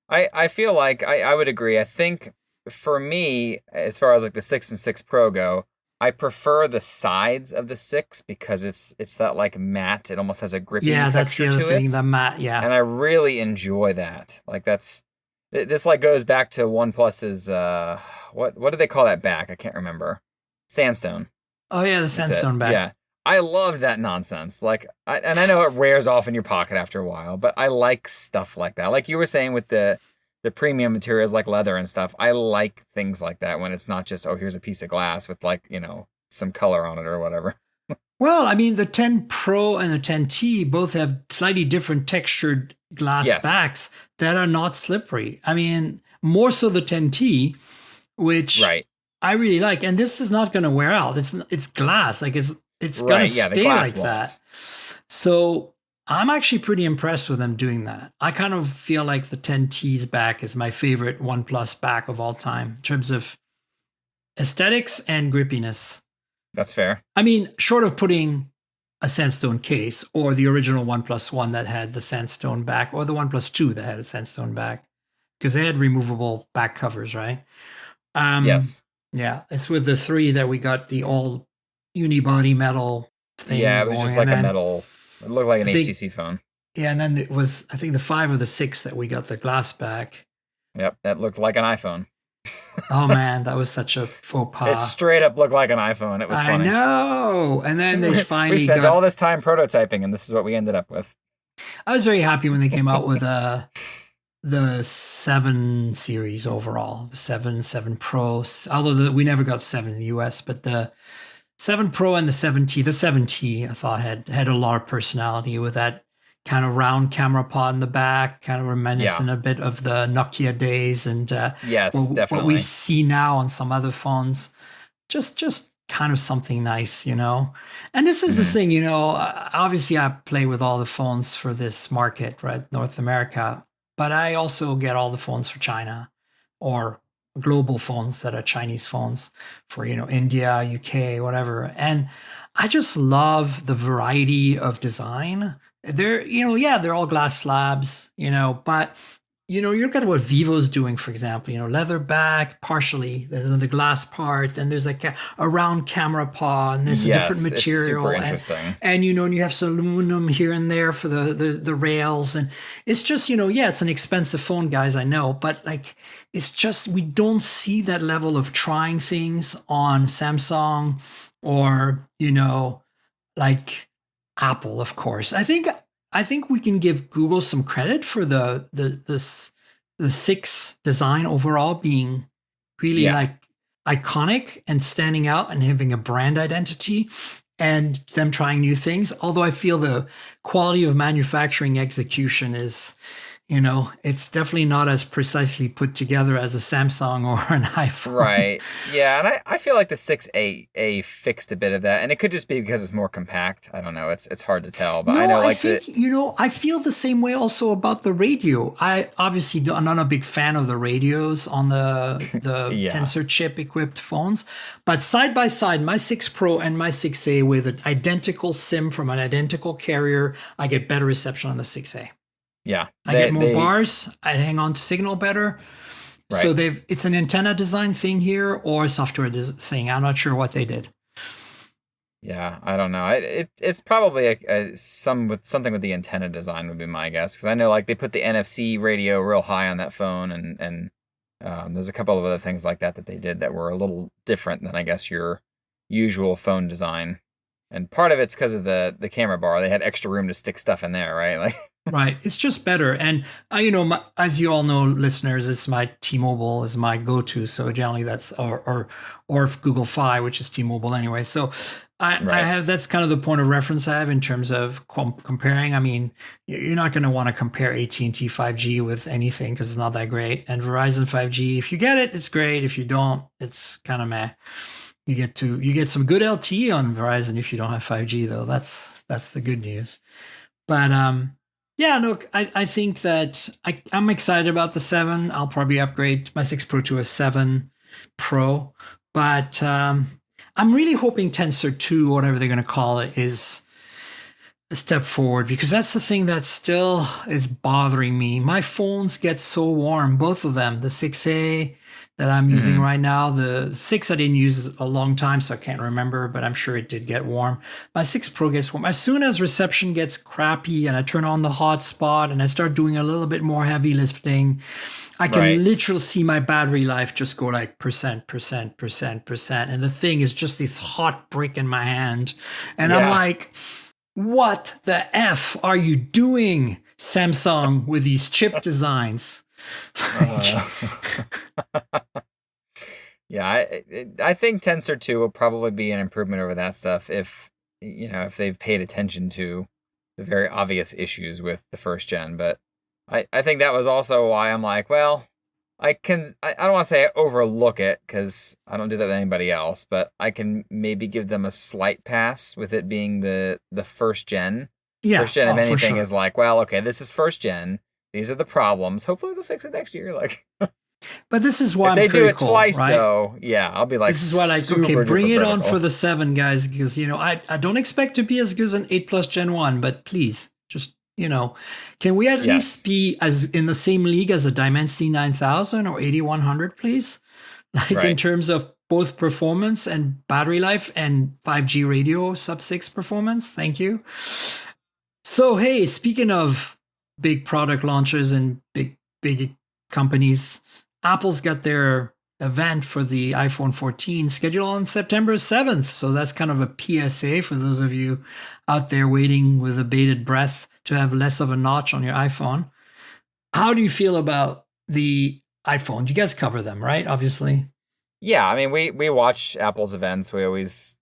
I feel like I would agree. I think for me, as far as like the 6 and 6 Pro go, I prefer the sides of the 6 because it's that like matte. It almost has a grippy That's the texture other to thing. it. The matte, yeah. And I really enjoy that. Like this like goes back to OnePlus's what do they call that back? I can't remember. Sandstone. Oh yeah, the That's sandstone it. back. Yeah. I love that nonsense. Like and I know it wears off in your pocket after a while, but I like stuff like that. Like you were saying with the premium materials like leather and stuff. I like things like that when it's not just, oh, here's a piece of glass with like, some color on it or whatever. Well, I mean, the 10 Pro and the 10T both have slightly different textured glass Yes. backs that are not slippery. I mean, more so the 10T, which Right. I really like. And this is not going to wear out. It's glass. Like it's going Right, to yeah, the stay glass like won't. that. So I'm actually pretty impressed with them doing that. I kind of feel like the 10T's back is my favorite OnePlus back of all time in terms of aesthetics and grippiness. That's fair. I mean, short of putting a sandstone case or the original OnePlus One that had the sandstone back, or the OnePlus 2 that had a sandstone back, because they had removable back covers, right? Yes. Yeah, it's with the 3 that we got the all unibody metal thing. Yeah, it was going, just and like a then- metal. It looked like an I think- HTC phone. Yeah, and then it was, I think, the 5 or the 6 that we got the glass back. Yep, that looked like an iPhone. Oh man, that was such a faux pas. It straight up looked like an iPhone. It was I funny. know. And then they finally we spent got. all this time prototyping, and this is what we ended up with. I was very happy when they came out with the 7 series overall, the 7 Pro. Although we never got the 7 in the US, but the 7 Pro and the 7T, the 7T, I thought had a lot of personality with that kind of round camera pod in the back, kind of reminiscent a bit of the Nokia days and Yes, what definitely. we see now on some other phones. Just kind of something nice, And this is the thing, obviously I play with all the phones for this market, right? North America, but I also get all the phones for China or global phones that are Chinese phones for, India, UK, whatever. And I just love the variety of design. They're, they're all glass slabs, but you look at what Vivo's doing, for example, leather back, partially, there's the glass part, and there's like a round camera pod, and there's a different material. It's super interesting. And you have some aluminum here and there for the rails. And it's just, it's an expensive phone, guys, I know, but like, it's just, we don't see that level of trying things on Samsung or, like Apple, of course. I think we can give Google some credit for the 6 design overall being really like iconic and standing out and having a brand identity and them trying new things. Although I feel the quality of manufacturing execution is, it's definitely not as precisely put together as a Samsung or an iPhone. Right. Yeah, and I feel like the 6A fixed a bit of that, and it could just be because it's more compact. I don't know. It's hard to tell, but I know I think, I feel the same way also about the radio. I'm not a big fan of the radios on the Tensor chip equipped phones, but side by side, my 6 Pro and my 6A with an identical SIM from an identical carrier, I get better reception on the 6A. Yeah. I get more bars. I hang on to signal better. Right. So it's an antenna design thing here or a software thing. I'm not sure what they did. Yeah, I don't know. It's probably something with the antenna design would be my guess, because I know like they put the NFC radio real high on that phone, and there's a couple of other things like that they did that were a little different than I guess your usual phone design. And part of it's because of the camera bar. They had extra room to stick stuff in there, right? Like. Right. It's just better. And, as you all know, listeners, it's my T-Mobile is my go-to. So generally that's, or Google Fi, which is T-Mobile anyway. So I have, that's kind of the point of reference I have in terms of comparing. I mean, you're not going to want to compare AT&T 5G with anything because it's not that great. And Verizon 5G, if you get it, it's great. If you don't, it's kind of meh. You get some good LTE on Verizon if you don't have 5G though. That's the good news. But yeah, look, I think that I'm excited about the 7. I'll probably upgrade my 6 Pro to a 7 Pro, but I'm really hoping Tensor 2, whatever they're going to call it, is a step forward, because that's the thing that still is bothering me. My phones get so warm, both of them, the 6A that I'm using right now. The 6 I didn't use a long time, so I can't remember, but I'm sure it did get warm. My 6 Pro gets warm. As soon as reception gets crappy and I turn on the hotspot and I start doing a little bit more heavy lifting, I can literally see my battery life just go like percent. And the thing is just this hot brick in my hand. And I'm like, what the F are you doing, Samsung, with these chip designs? Yeah, I think Tensor 2 will probably be an improvement over that stuff if they've paid attention to the very obvious issues with the first gen. But I think that was also why I'm like, well, I don't want to say I overlook it because I don't do that with anybody else, but I can maybe give them a slight pass with it being the first gen. Yeah, first gen, if anything, is like, well, okay, this is first gen. These are the problems. Hopefully they'll fix it next year. Like, but this is why if they do it twice, right? Though, yeah, I'll be like, this is why, like, okay, bring it on for the 7, guys, because I don't expect to be as good as an 8 Plus Gen 1, but please, just can we at least be as in the same league as a Dimensity 9000 or 8100, please? Like in terms of both performance and battery life and 5G radio sub-6 performance. Thank you. So, hey, speaking of big product launches and big companies, Apple's got their event for the iPhone 14 scheduled on September 7th. So that's kind of a PSA for those of you out there waiting with a bated breath to have less of a notch on your iPhone. How do you feel about the iPhone? You guys cover them, right? Obviously. Yeah, I mean, we watch Apple's events. We always,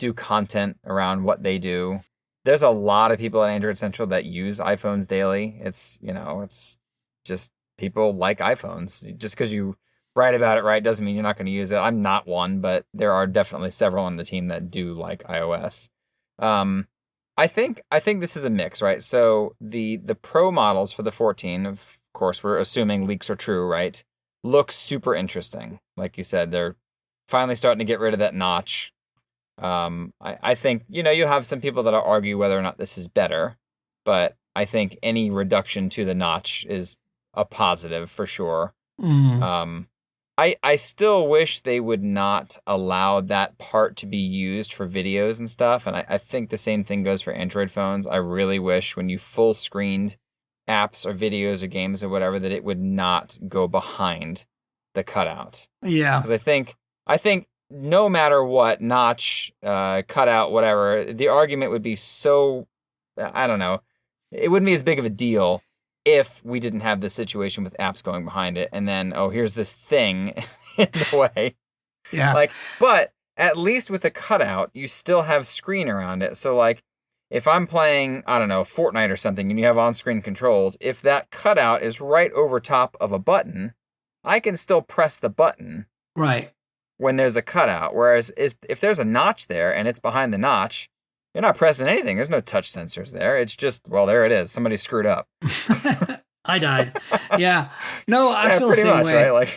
do content around what they do. There's a lot of people at Android Central that use iPhones daily. It's, it's just people like iPhones. Just because you write about it, right, doesn't mean you're not going to use it. I'm not one, but there are definitely several on the team that do like iOS. I think this is a mix, right? So the Pro models for the 14, of course, we're assuming leaks are true, right? Look super interesting. Like you said, they're finally starting to get rid of that notch. I think, you have some people that'll argue whether or not this is better, but I think any reduction to the notch is a positive for sure. I still wish they would not allow that part to be used for videos and stuff. And I think the same thing goes for Android phones. I really wish when you full screened apps or videos or games or whatever, that it would not go behind the cutout. Yeah. Because I think no matter what, notch, cutout, whatever, the argument would be so, I don't know, it wouldn't be as big of a deal if we didn't have this situation with apps going behind it, and then, here's this thing in the way. Yeah. But at least with a cutout, you still have screen around it. So, if I'm playing, I don't know, Fortnite or something, and you have on-screen controls, if that cutout is right over top of a button, I can still press the button. Right. When there's a cutout. Whereas if there's a notch there, and it's behind the notch, you're not pressing anything. There's no touch sensors there. It's just, well, there it is. Somebody screwed up. I died. Yeah. No, I feel the same way. Right?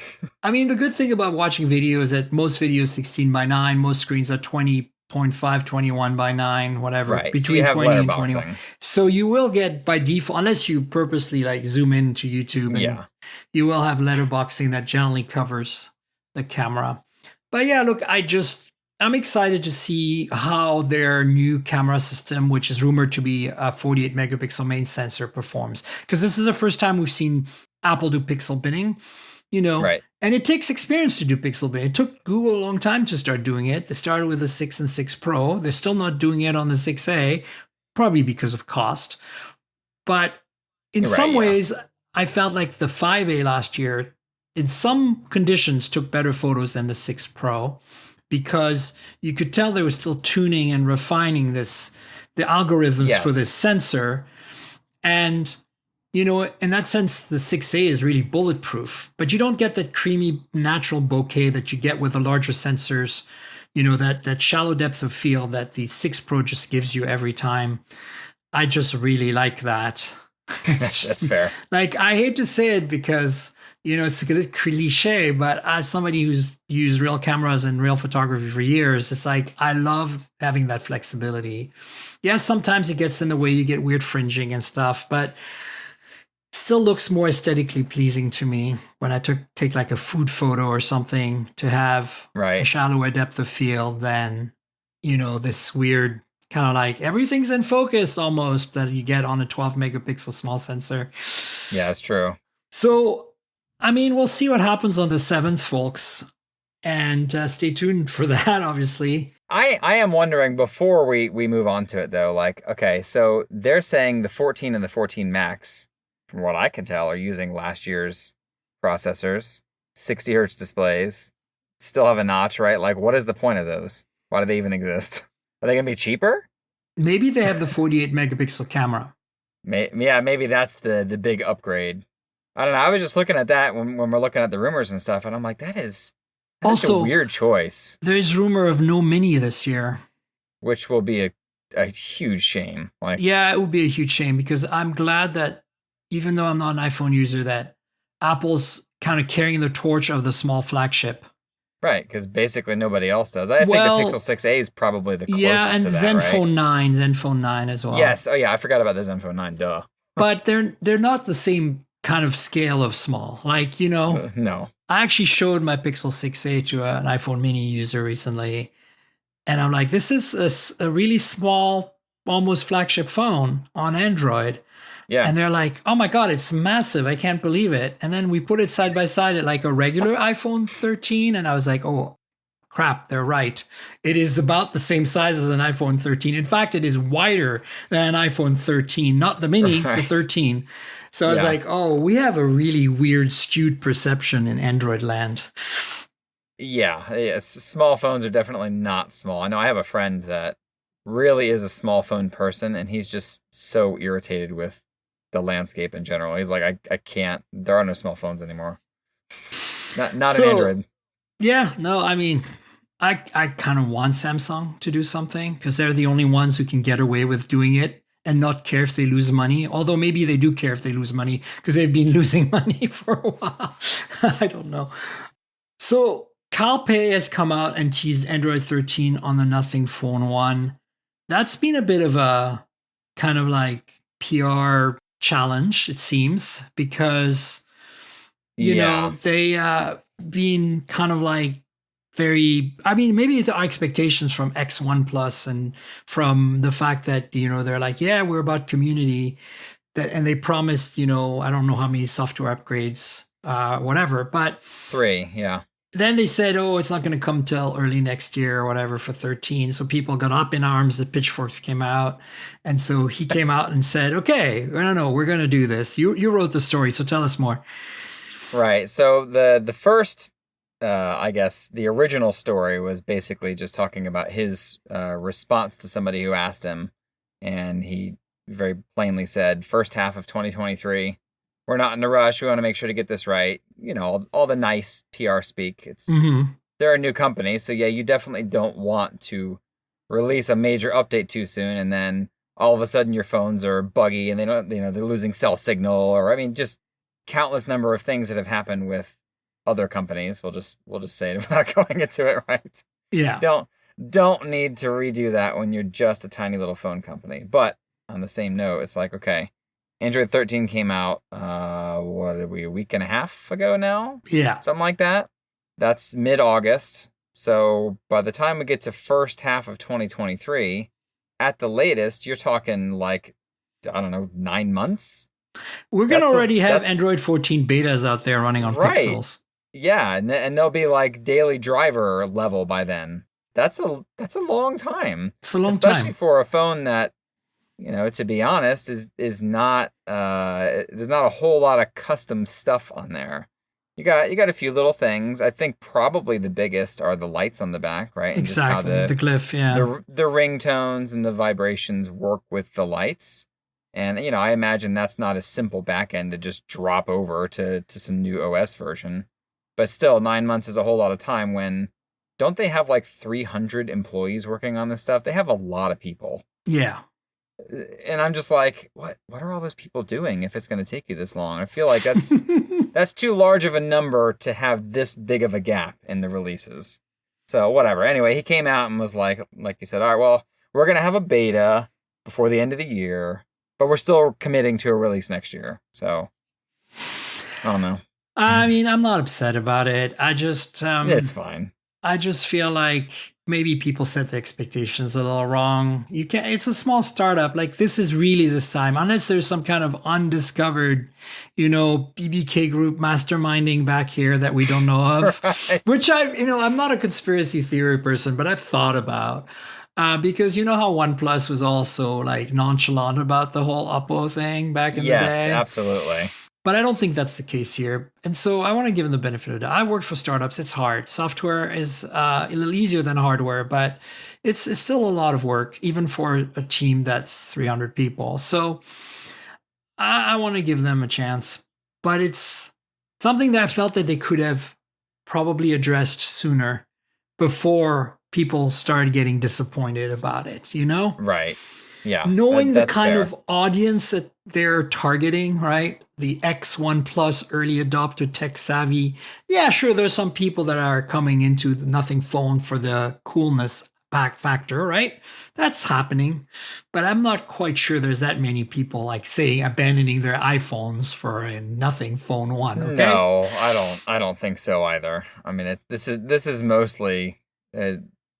I mean, the good thing about watching video is that most videos 16:9, most screens are 20.5, 21:9, whatever. Right. Between so 20 and 21. So you will get by default, unless you purposely zoom into YouTube, and you will have letterboxing that generally covers the camera. But yeah, look, I'm excited to see how their new camera system, which is rumored to be a 48 megapixel main sensor, performs. Because this is the first time we've seen Apple do pixel binning, right. And it takes experience to do pixel binning. It took Google a long time to start doing it. They started with the 6 and 6 Pro. They're still not doing it on the 6A, probably because of cost. But in some ways, I felt like the 5A last year, in some conditions, took better photos than the 6 Pro. because you could tell they were still tuning and refining the algorithms for this sensor. And, you know, in that sense, the 6A is really bulletproof, but you don't get that creamy natural bokeh that you get with the larger sensors, you know, that shallow depth of field that the 6 Pro just gives you every time. I just really like that. That's fair. Like, I hate to say it because, you know, it's a bit cliche, but as somebody who's used real cameras and real photography for years, it's like, I love having that flexibility. Yes, sometimes it gets in the way, you get weird fringing and stuff, but still looks more aesthetically pleasing to me when I take like a food photo or something to have a shallower depth of field than, you know, this weird kind of like everything's in focus almost that you get on a 12 megapixel small sensor. Yeah, it's true. So, I mean, we'll see what happens on the 7th, folks, and stay tuned for that, obviously. I am wondering, before we move on to it, though, like, okay, so they're saying the 14 and the 14 Max, from what I can tell, are using last year's processors, 60 hertz displays, still have a notch, right? Like, what is the point of those? Why do they even exist? Are they going to be cheaper? Maybe they have the 48 megapixel camera. Maybe that's the big upgrade. I don't know. I was just looking at that when we're looking at the rumors and stuff, and I'm like, that's also a weird choice. There's rumor of no Mini this year, which will be a huge shame. Like, yeah, it would be a huge shame because I'm glad that even though I'm not an iPhone user, that Apple's kind of carrying the torch of the small flagship. Right, because basically nobody else does. I think the Pixel 6a is probably the closest to that, and Zenfone 9 as well. Yes, oh yeah, I forgot about the Zenfone 9, duh. But they're not the same kind of scale of small. Like, you know, no. I actually showed my Pixel 6a to an iPhone mini user recently, and I'm like, this is a really small, almost flagship phone on Android. Yeah. And they're like, oh my God, it's massive. I can't believe it. And then we put it side by side at like a regular iPhone 13. And I was like, oh, crap, they're right. It is about the same size as an iPhone 13. In fact, it is wider than an iPhone 13, not the mini, the 13. So I was like, oh, we have a really weird skewed perception in Android land. Yeah, small phones are definitely not small. I know I have a friend that really is a small phone person, and he's just so irritated with the landscape in general. He's like, I can't. There are no small phones anymore. Not an Android. Yeah, no, I mean, I kind of want Samsung to do something because they're the only ones who can get away with doing it and not care if they lose money. Although maybe they do care if they lose money because they've been losing money for a while. I don't know. So CalPay has come out and teased Android 13 on the Nothing Phone 1. That's been a bit of a kind of like PR challenge, it seems, because, you know, they been kind of like very, I mean, maybe it's our expectations from X1 Plus and from the fact that, you know, they're like, yeah, we're about community, that, and they promised, you know, I don't know how many software upgrades, whatever, but 3, yeah. Then they said, oh, it's not going to come till early next year or whatever for 13. So people got up in arms. The pitchforks came out. And so he came out and said, okay, no, we're going to do this. You wrote the story, so tell us more. Right. So the first, I guess, the original story was basically just talking about his response to somebody who asked him. And he very plainly said, first half of 2023. We're not in a rush. We want to make sure to get this right. You know, all the nice PR speak. They're a new company, so yeah, you definitely don't want to release a major update too soon, and then all of a sudden your phones are buggy and they don't, you know, they're losing cell signal, or I mean, just countless number of things that have happened with other companies. We'll just say it without going into it, right? Yeah. Don't need to redo that when you're just a tiny little phone company. But on the same note, it's like, okay, Android 13 came out, a week and a half ago now? Yeah. Something like that. That's mid-August. So by the time we get to first half of 2023, at the latest, you're talking like, I don't know, 9 months? We're going to already have Android 14 betas out there running on Pixels. Yeah, and they'll be like daily driver level by then. That's a long time. It's a long time. Especially for a phone that, you know, to be honest, is not there's not a whole lot of custom stuff on there. You got a few little things. I think probably the biggest are the lights on the back, right? And Exactly, just how the glyph, yeah. the ringtones and the vibrations work with the lights. And I imagine that's not a simple backend to just drop over to some new OS version. But still, 9 months is a whole lot of time when don't they have like 300 employees working on this stuff? They have a lot of people. Yeah. And I'm just like, what are all those people doing if it's going to take you this long? I feel like that's too large of a number to have this big of a gap in the releases. So whatever. Anyway, he came out and was like you said, all right, well, we're going to have a beta before the end of the year, but we're still committing to a release next year. So I don't know. I mean, I'm not upset about it. I just it's fine. I just feel like maybe people set the expectations a little wrong. It's a small startup. Like, this is really this time, unless there's some kind of undiscovered, BBK group masterminding back here that we don't know of, Right. Which I'm not a conspiracy theory person, but I've thought about, because you know how OnePlus was also like nonchalant about the whole Oppo thing back in the day. Yes, absolutely. But I don't think that's the case here. And so I want to give them the benefit of the doubt. I worked for startups. It's hard. Software is a little easier than hardware, but it's still a lot of work, even for a team that's 300 people. So I want to give them a chance. But it's something that I felt that they could have probably addressed sooner before people started getting disappointed about it, Right. Yeah. Knowing the kind fair. of audience that they're targeting, right? The X1 Plus early adopter tech savvy. Yeah, sure, there's some people that are coming into the Nothing phone for the coolness pack factor, right? That's happening. But I'm not quite sure there's that many people, like, say, abandoning their iPhones for a Nothing Phone 1, okay? No, I don't think so either. I mean, this is mostly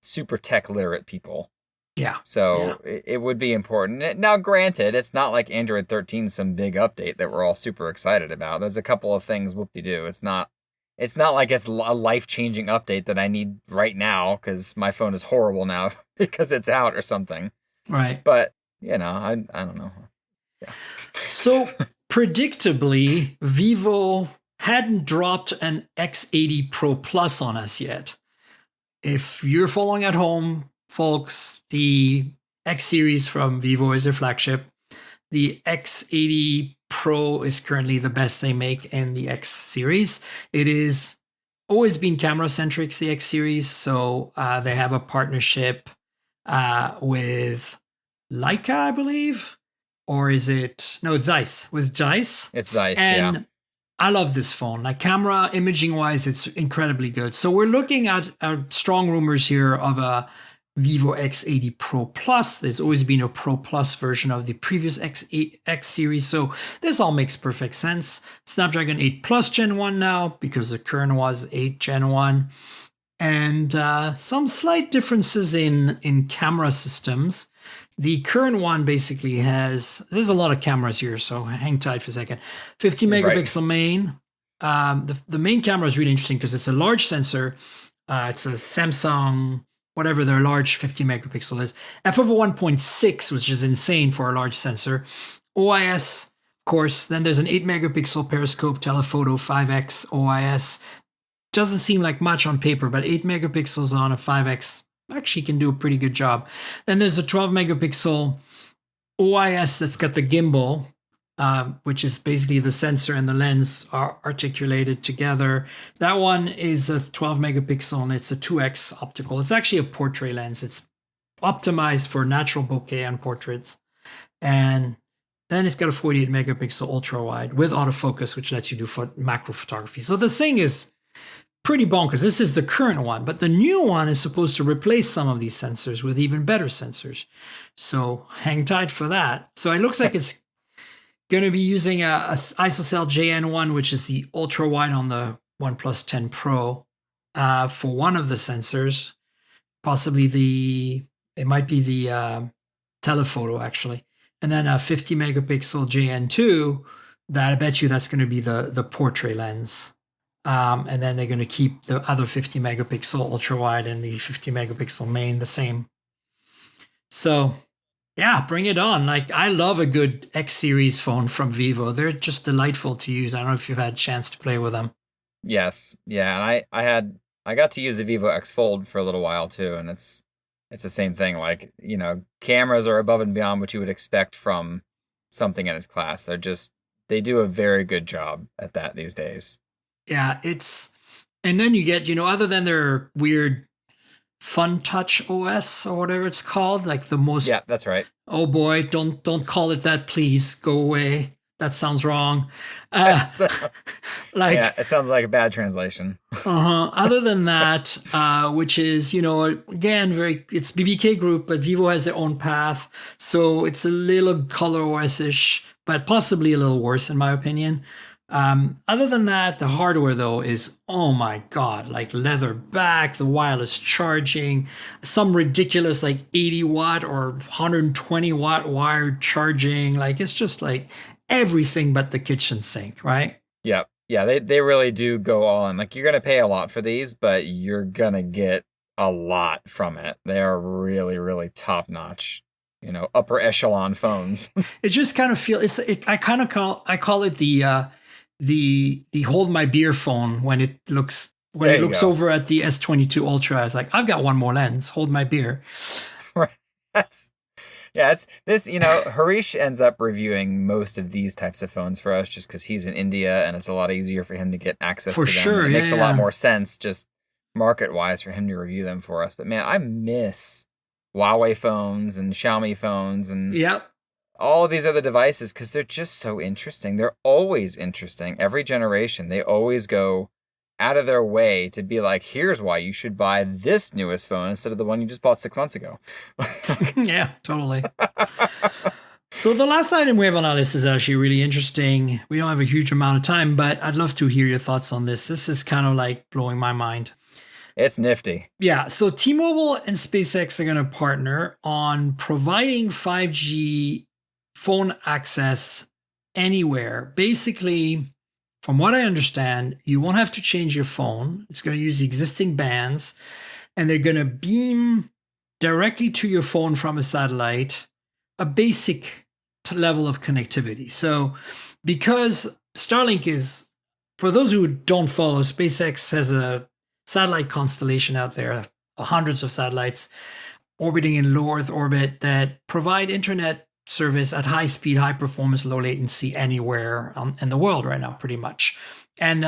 super tech literate people. Yeah. So it would be important. Now, granted, it's not like Android 13 is some big update that we're all super excited about. There's a couple of things whoop-de-doo. It's not like it's a life-changing update that I need right now because my phone is horrible now because it's out or something. Right. But, I don't know. Yeah. So, predictably, Vivo hadn't dropped an X80 Pro Plus on us yet. If you're following at home, folks, the X series from Vivo is their flagship. The X80 Pro is currently the best they make in the X series. It is always been camera centric, the X series. So they have a partnership with Leica, I believe. Or is it? No, it's Zeiss. With Zeiss. It's Zeiss, and yeah. I love this phone. Like, camera imaging wise, it's incredibly good. So we're looking at strong rumors here of a Vivo X80 Pro Plus. There's always been a Pro Plus version of the previous X series. So this all makes perfect sense. Snapdragon 8 Plus Gen 1 now, because the current was 8 Gen 1. And some slight differences in camera systems. The current one basically there's a lot of cameras here, so hang tight for a second. 50 megapixel main. The main camera is really interesting because it's a large sensor. It's a Samsung, whatever their large 50 megapixel is. f/1.6, which is insane for a large sensor. OIS, of course. Then there's an 8 megapixel periscope telephoto 5x OIS. Doesn't seem like much on paper, but 8 megapixels on a 5x actually can do a pretty good job. Then there's a 12 megapixel OIS that's got the gimbal, which is basically the sensor and the lens are articulated together. That one is a 12 megapixel and it's a 2x optical. It's actually a portrait lens. It's optimized for natural bokeh and portraits. And then it's got a 48 megapixel ultra wide with autofocus, which lets you do macro photography. So the thing is pretty bonkers. This is the current one, but the new one is supposed to replace some of these sensors with even better sensors. So hang tight for that. So it looks like it's going to be using a ISOCELL JN1, which is the ultra wide on the OnePlus 10 Pro, for one of the sensors. Possibly it might be the telephoto actually, and then a 50 megapixel JN2. That I bet you that's going to be the portrait lens. And then they're going to keep the other 50 megapixel ultra wide and the 50 megapixel main the same. So yeah, bring it on. Like, I love a good X series phone from Vivo. They're just delightful to use. I don't know if you've had a chance to play with them. Yes. Yeah, and I got to use the Vivo X Fold for a little while too, and it's the same thing. Like, cameras are above and beyond what you would expect from something in its class. They do a very good job at that these days. Yeah, and then you get, other than their weird Fun Touch OS or whatever it's called, like the most. Yeah, that's right. Oh boy, don't call it that, please. Go away. That sounds wrong. Yeah, it sounds like a bad translation. Other than that, which is, again, it's BBK Group, but Vivo has their own path. So it's a little ColorOS-ish, but possibly a little worse in my opinion. Other than that, the hardware though is, oh my God, like leather back, the wireless charging, some ridiculous like 80 watt or 120 watt wired charging. Like it's just like everything but the kitchen sink, right? Yeah. Yeah, they really do go all in. Like, you're going to pay a lot for these, but you're going to get a lot from it. They are really, really top notch, upper echelon phones. It just kind of feels, I call it the hold my beer phone when it looks over at the S22 Ultra. It's like, I've got one more lens, hold my beer. Right. It's this, Harish ends up reviewing most of these types of phones for us just because he's in India and it's a lot easier for him to get access to them. For sure. It makes a lot more sense just market-wise for him to review them for us. But man, I miss Huawei phones and Xiaomi phones and all of these other devices because they're just so interesting. They're always interesting. Every generation, they always go out of their way to be like, here's why you should buy this newest phone instead of the one you just bought 6 months ago. Yeah, totally. So the last item we have on our list is actually really interesting. We don't have a huge amount of time, but I'd love to hear your thoughts on this. This is kind of like blowing my mind. It's nifty. Yeah, so T-Mobile and SpaceX are going to partner on providing 5G phone access anywhere. Basically, from what I understand, you won't have to change your phone. It's going to use the existing bands, and they're going to beam directly to your phone from a satellite a basic level of connectivity. So because Starlink is, for those who don't follow, SpaceX has a satellite constellation out there, hundreds of satellites orbiting in low Earth orbit that provide internet service at high speed, high performance, low latency anywhere in the world right now, pretty much. And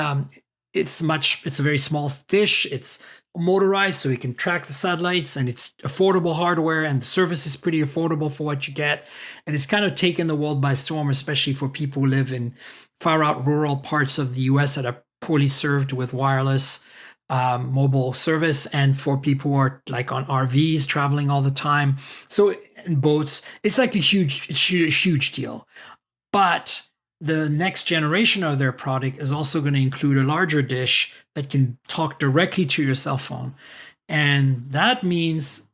it's a very small dish. It's motorized, so we can track the satellites, and it's affordable hardware, and the service is pretty affordable for what you get. And it's kind of taken the world by storm, especially for people who live in far out rural parts of the US that are poorly served with wireless mobile service, and for people who are like on RVs traveling all the time. So in boats, it's like a huge deal. But the next generation of their product is also going to include a larger dish that can talk directly to your cell phone. And that means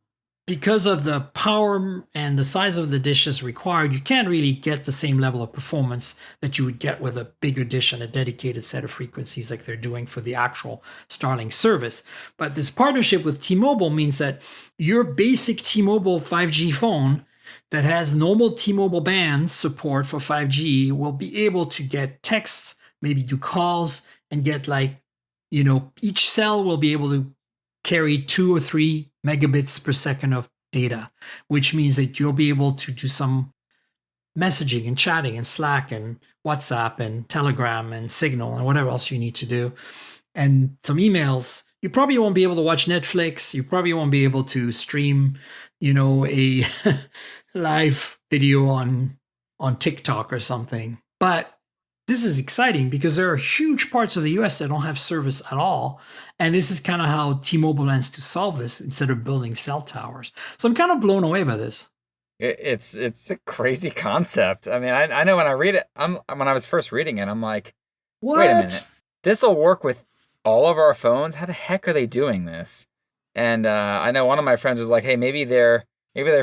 because of the power and the size of the dishes required, you can't really get the same level of performance that you would get with a bigger dish and a dedicated set of frequencies like they're doing for the actual Starlink service. But this partnership with T-Mobile means that your basic T-Mobile 5G phone that has normal T-Mobile bands support for 5G will be able to get texts, maybe do calls, and get each cell will be able to carry 2 or 3 megabits per second of data, which means that you'll be able to do some messaging and chatting and Slack and WhatsApp and Telegram and Signal and whatever else you need to do. And some emails. You probably won't be able to watch Netflix. You probably won't be able to stream, a live video on TikTok or something. But this is exciting because there are huge parts of the US that don't have service at all. And this is kind of how T-Mobile plans to solve this instead of building cell towers. So I'm kind of blown away by this. It's a crazy concept. I mean, I know when I read it, when I was first reading it, I'm like, what? Wait a minute. This will work with all of our phones? How the heck are they doing this? And I know one of my friends was like, hey, maybe they're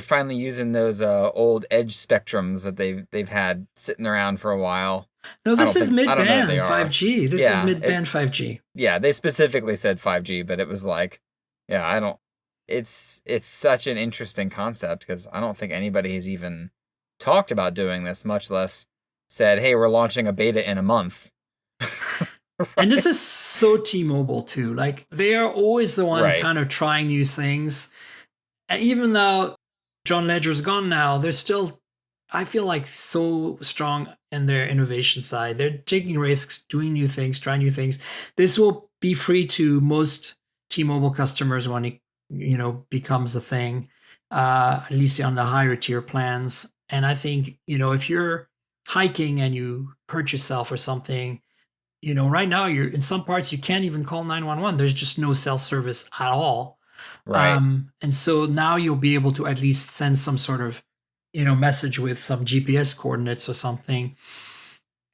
finally using those old Edge Spectrums that they've had sitting around for a while. No, this is mid-band 5G. This is mid-band 5G. Yeah, they specifically said 5G, but it was like, it's such an interesting concept because I don't think anybody has even talked about doing this, much less said, hey, we're launching a beta in a month. And this is so T-Mobile too. Like they are always the one Right. kind of trying new things. And even though John Ledger's gone now, they're still, I feel like, so strong in their innovation side. They're taking risks, doing new things, trying new things. This will be free to most T-Mobile customers when it, becomes a thing, at least on the higher tier plans. And I think, if you're hiking and you hurt yourself or something, right now you're in some parts you can't even call 911. There's just no cell service at all. Right. And so now you'll be able to at least send some sort of, message with some GPS coordinates or something.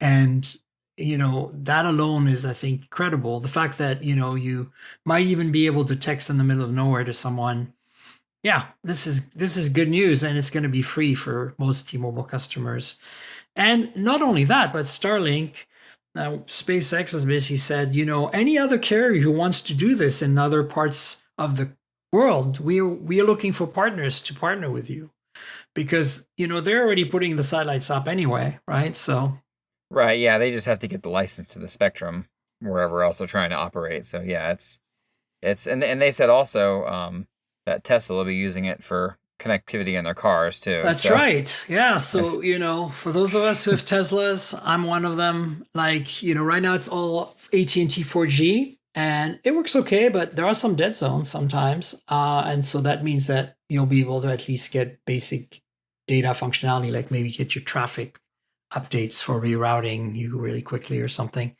And, that alone is, I think, credible. The fact that, you might even be able to text in the middle of nowhere to someone. Yeah, this is good news, and it's going to be free for most T-Mobile customers. And not only that, but Starlink, SpaceX has basically said, any other carrier who wants to do this in other parts of the world, we are looking for partners to partner with you, because they're already putting the satellites up anyway, right? So Right. Yeah. They just have to get the license to the spectrum wherever else they're trying to operate. So yeah, and they said also that Tesla will be using it for connectivity in their cars too. that's right. Yeah. So, for those of us who have Teslas, I'm one of them. Like, right now it's all AT&T 4G and it works okay, but there are some dead zones sometimes. And so that means that you'll be able to at least get basic data functionality, like maybe get your traffic updates for rerouting you really quickly or something.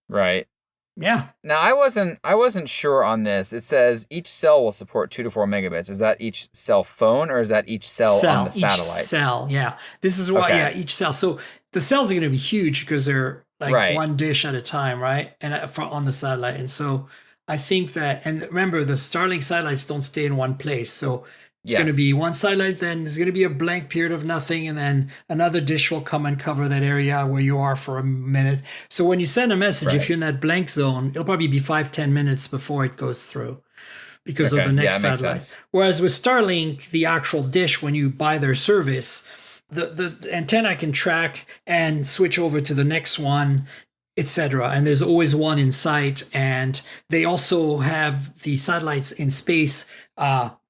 Right. Yeah. Now I wasn't sure on this. It says each cell will support 2 to 4 megabits. Is that each cell phone or is that each cell on the satellite? Each cell, yeah. This is why, yeah, each cell. So the cells are going to be huge because they're like one dish at a time, right? And on the satellite. And so I think that, and remember, the Starlink satellites don't stay in one place. So it's going to be one satellite, then there's going to be a blank period of nothing, and then another dish will come and cover that area where you are for a minute. So when you send a message, if you're in that blank zone, it'll probably be 5-10 minutes before it goes through because of the next satellite. Whereas with Starlink, the actual dish, when you buy their service, the antenna can track and switch over to the next one, etc. And there's always one in sight. And they also have the satellites in space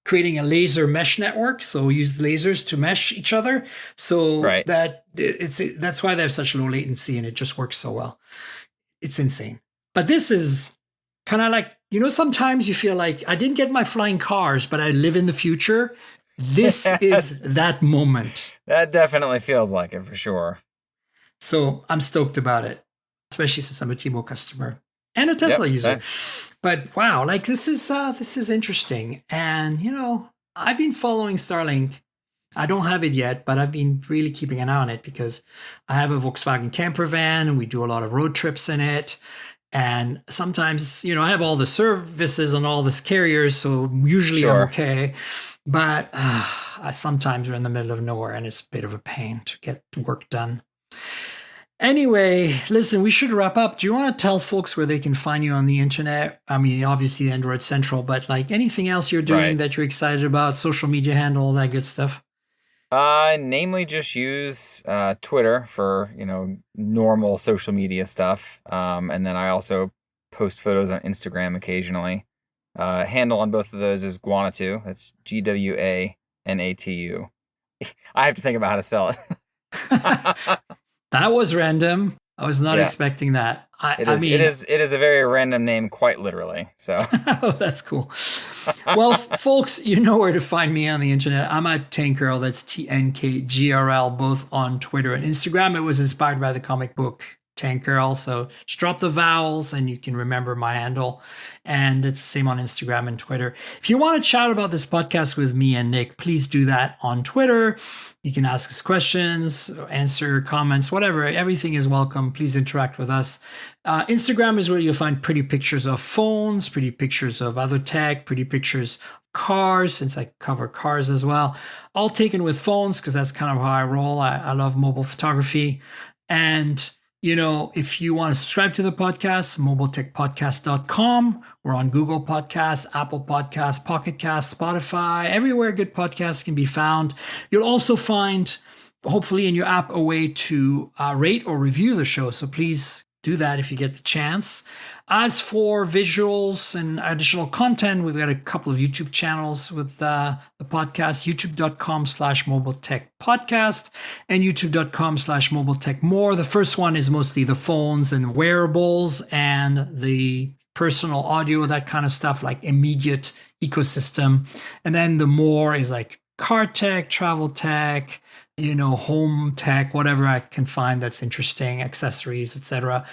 creating a laser mesh network, so use lasers to mesh each other, so that's why they have such low latency and it just works so well. It's insane. But this is kind of like, sometimes you feel like I didn't get my flying cars, but I live in the future. This is that moment. That definitely feels like it for sure. So I'm stoked about it, especially since I'm a T-Mobile customer and a Tesla user. But wow, like this is interesting. And, I've been following Starlink. I don't have it yet, but I've been really keeping an eye on it because I have a Volkswagen camper van and we do a lot of road trips in it. And sometimes, I have all the services on all these carriers, so usually I'm okay. But sometimes we're in the middle of nowhere and it's a bit of a pain to get work done. Anyway, listen, we should wrap up. Do you want to tell folks where they can find you on the internet? I mean, obviously Android Central, but like anything else you're doing that you're excited about, social media handle, all that good stuff? Namely just use Twitter for, normal social media stuff. And then I also post photos on Instagram occasionally. Handle on both of those is Guanatu. That's Gwanatu. I have to think about how to spell it. That was random. I was not expecting that. It is a very random name, quite literally. So oh, that's cool. Well, folks, you know where to find me on the internet. I'm at Tankgirl. That's TNKGRL, both on Twitter and Instagram. It was inspired by the comic book Tankgirl. So just drop the vowels and you can remember my handle. And it's the same on Instagram and Twitter. If you want to chat about this podcast with me and Nick, please do that on Twitter. You can ask us questions, answer comments, whatever. Everything is welcome. Please interact with us. Instagram is where you'll find pretty pictures of phones, pretty pictures of other tech, pretty pictures of cars, since I cover cars as well. All taken with phones because that's kind of how I roll. I love mobile photography. And if you want to subscribe to the podcast, mobiletechpodcast.com. We're on Google Podcasts, Apple Podcasts, Pocket Casts, Spotify, everywhere good podcasts can be found. You'll also find, hopefully in your app, a way to rate or review the show. So please do that if you get the chance. As for visuals and additional content, we've got a couple of YouTube channels with the podcast, youtube.com/mobiletechpodcast and youtube.com/mobiletechmore. The first one is mostly the phones and wearables and the personal audio, that kind of stuff, like immediate ecosystem. And then the more is like car tech, travel tech, home tech, whatever I can find that's interesting, accessories, etc.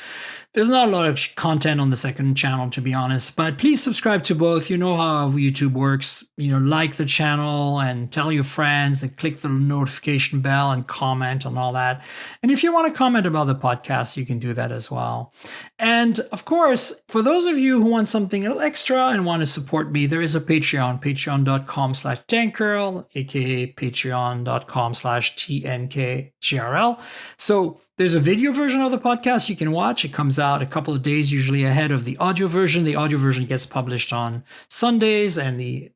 There's not a lot of content on the second channel, to be honest, but please subscribe to both. You know how YouTube works. Like the channel and tell your friends and click the notification bell and comment on all that. And if you want to comment about the podcast, you can do that as well. And of course, for those of you who want something a little extra and want to support me, there is a Patreon, patreon.com/tankgirl, aka patreon.com/TNKGRL. So there's a video version of the podcast you can watch. It comes out a couple of days usually ahead of the audio version. The audio version gets published on Sundays and the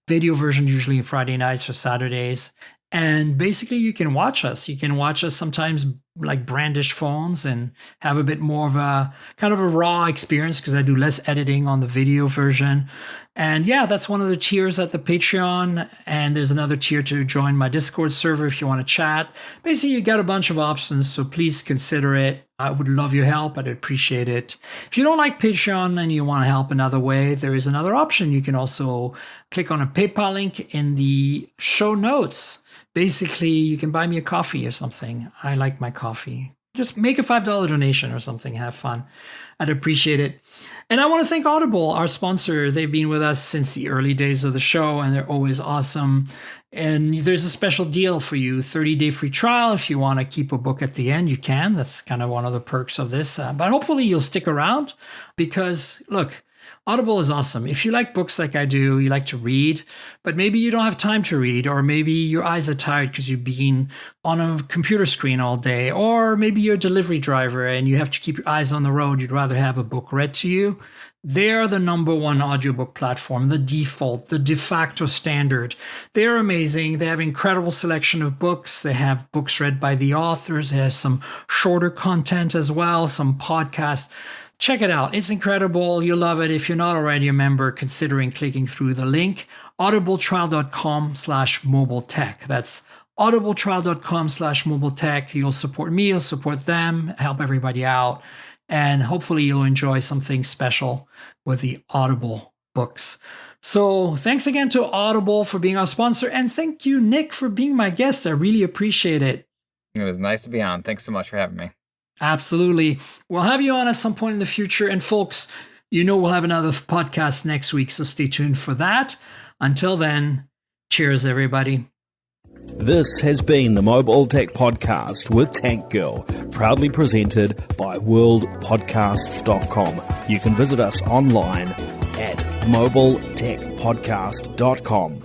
video version usually Friday nights or Saturdays. And basically you can watch us. You can watch us sometimes like brandish phones and have a bit more of a kind of a raw experience because I do less editing on the video version. And yeah, that's one of the tiers at the Patreon. And there's another tier to join my Discord server if you want to chat. Basically, you got a bunch of options, so please consider it. I would love your help. I'd appreciate it. If you don't like Patreon and you want to help another way, there is another option. You can also click on a PayPal link in the show notes. Basically, you can buy me a coffee or something. I like my coffee. Just make a $5 donation or something. Have fun. I'd appreciate it. And I want to thank Audible, our sponsor. They've been with us since the early days of the show, and they're always awesome. And there's a special deal for you, 30-day free trial. If you want to keep a book at the end, you can. That's kind of one of the perks of this. But hopefully you'll stick around because, look, Audible is awesome. If you like books like I do, you like to read, but maybe you don't have time to read, or maybe your eyes are tired because you've been on a computer screen all day, or maybe you're a delivery driver and you have to keep your eyes on the road. You'd rather have a book read to you. They're the #1 audiobook platform, the default, the de facto standard. They're amazing. They have incredible selection of books. They have books read by the authors. They have some shorter content as well, some podcasts. Check it out. It's incredible. You'll love it. If you're not already a member, considering clicking through the link, audibletrial.com/mobiletech. That's audibletrial.com/mobiletech. You'll support me, you'll support them, help everybody out, and hopefully you'll enjoy something special with the Audible books. So thanks again to Audible for being our sponsor, and thank you, Nick, for being my guest. I really appreciate it. It was nice to be on. Thanks so much for having me. Absolutely. We'll have you on at some point in the future. And folks, we'll have another podcast next week, so stay tuned for that. Until then, cheers, everybody. This has been the Mobile Tech Podcast with Tank Girl, proudly presented by worldpodcasts.com. You can visit us online at mobiletechpodcast.com.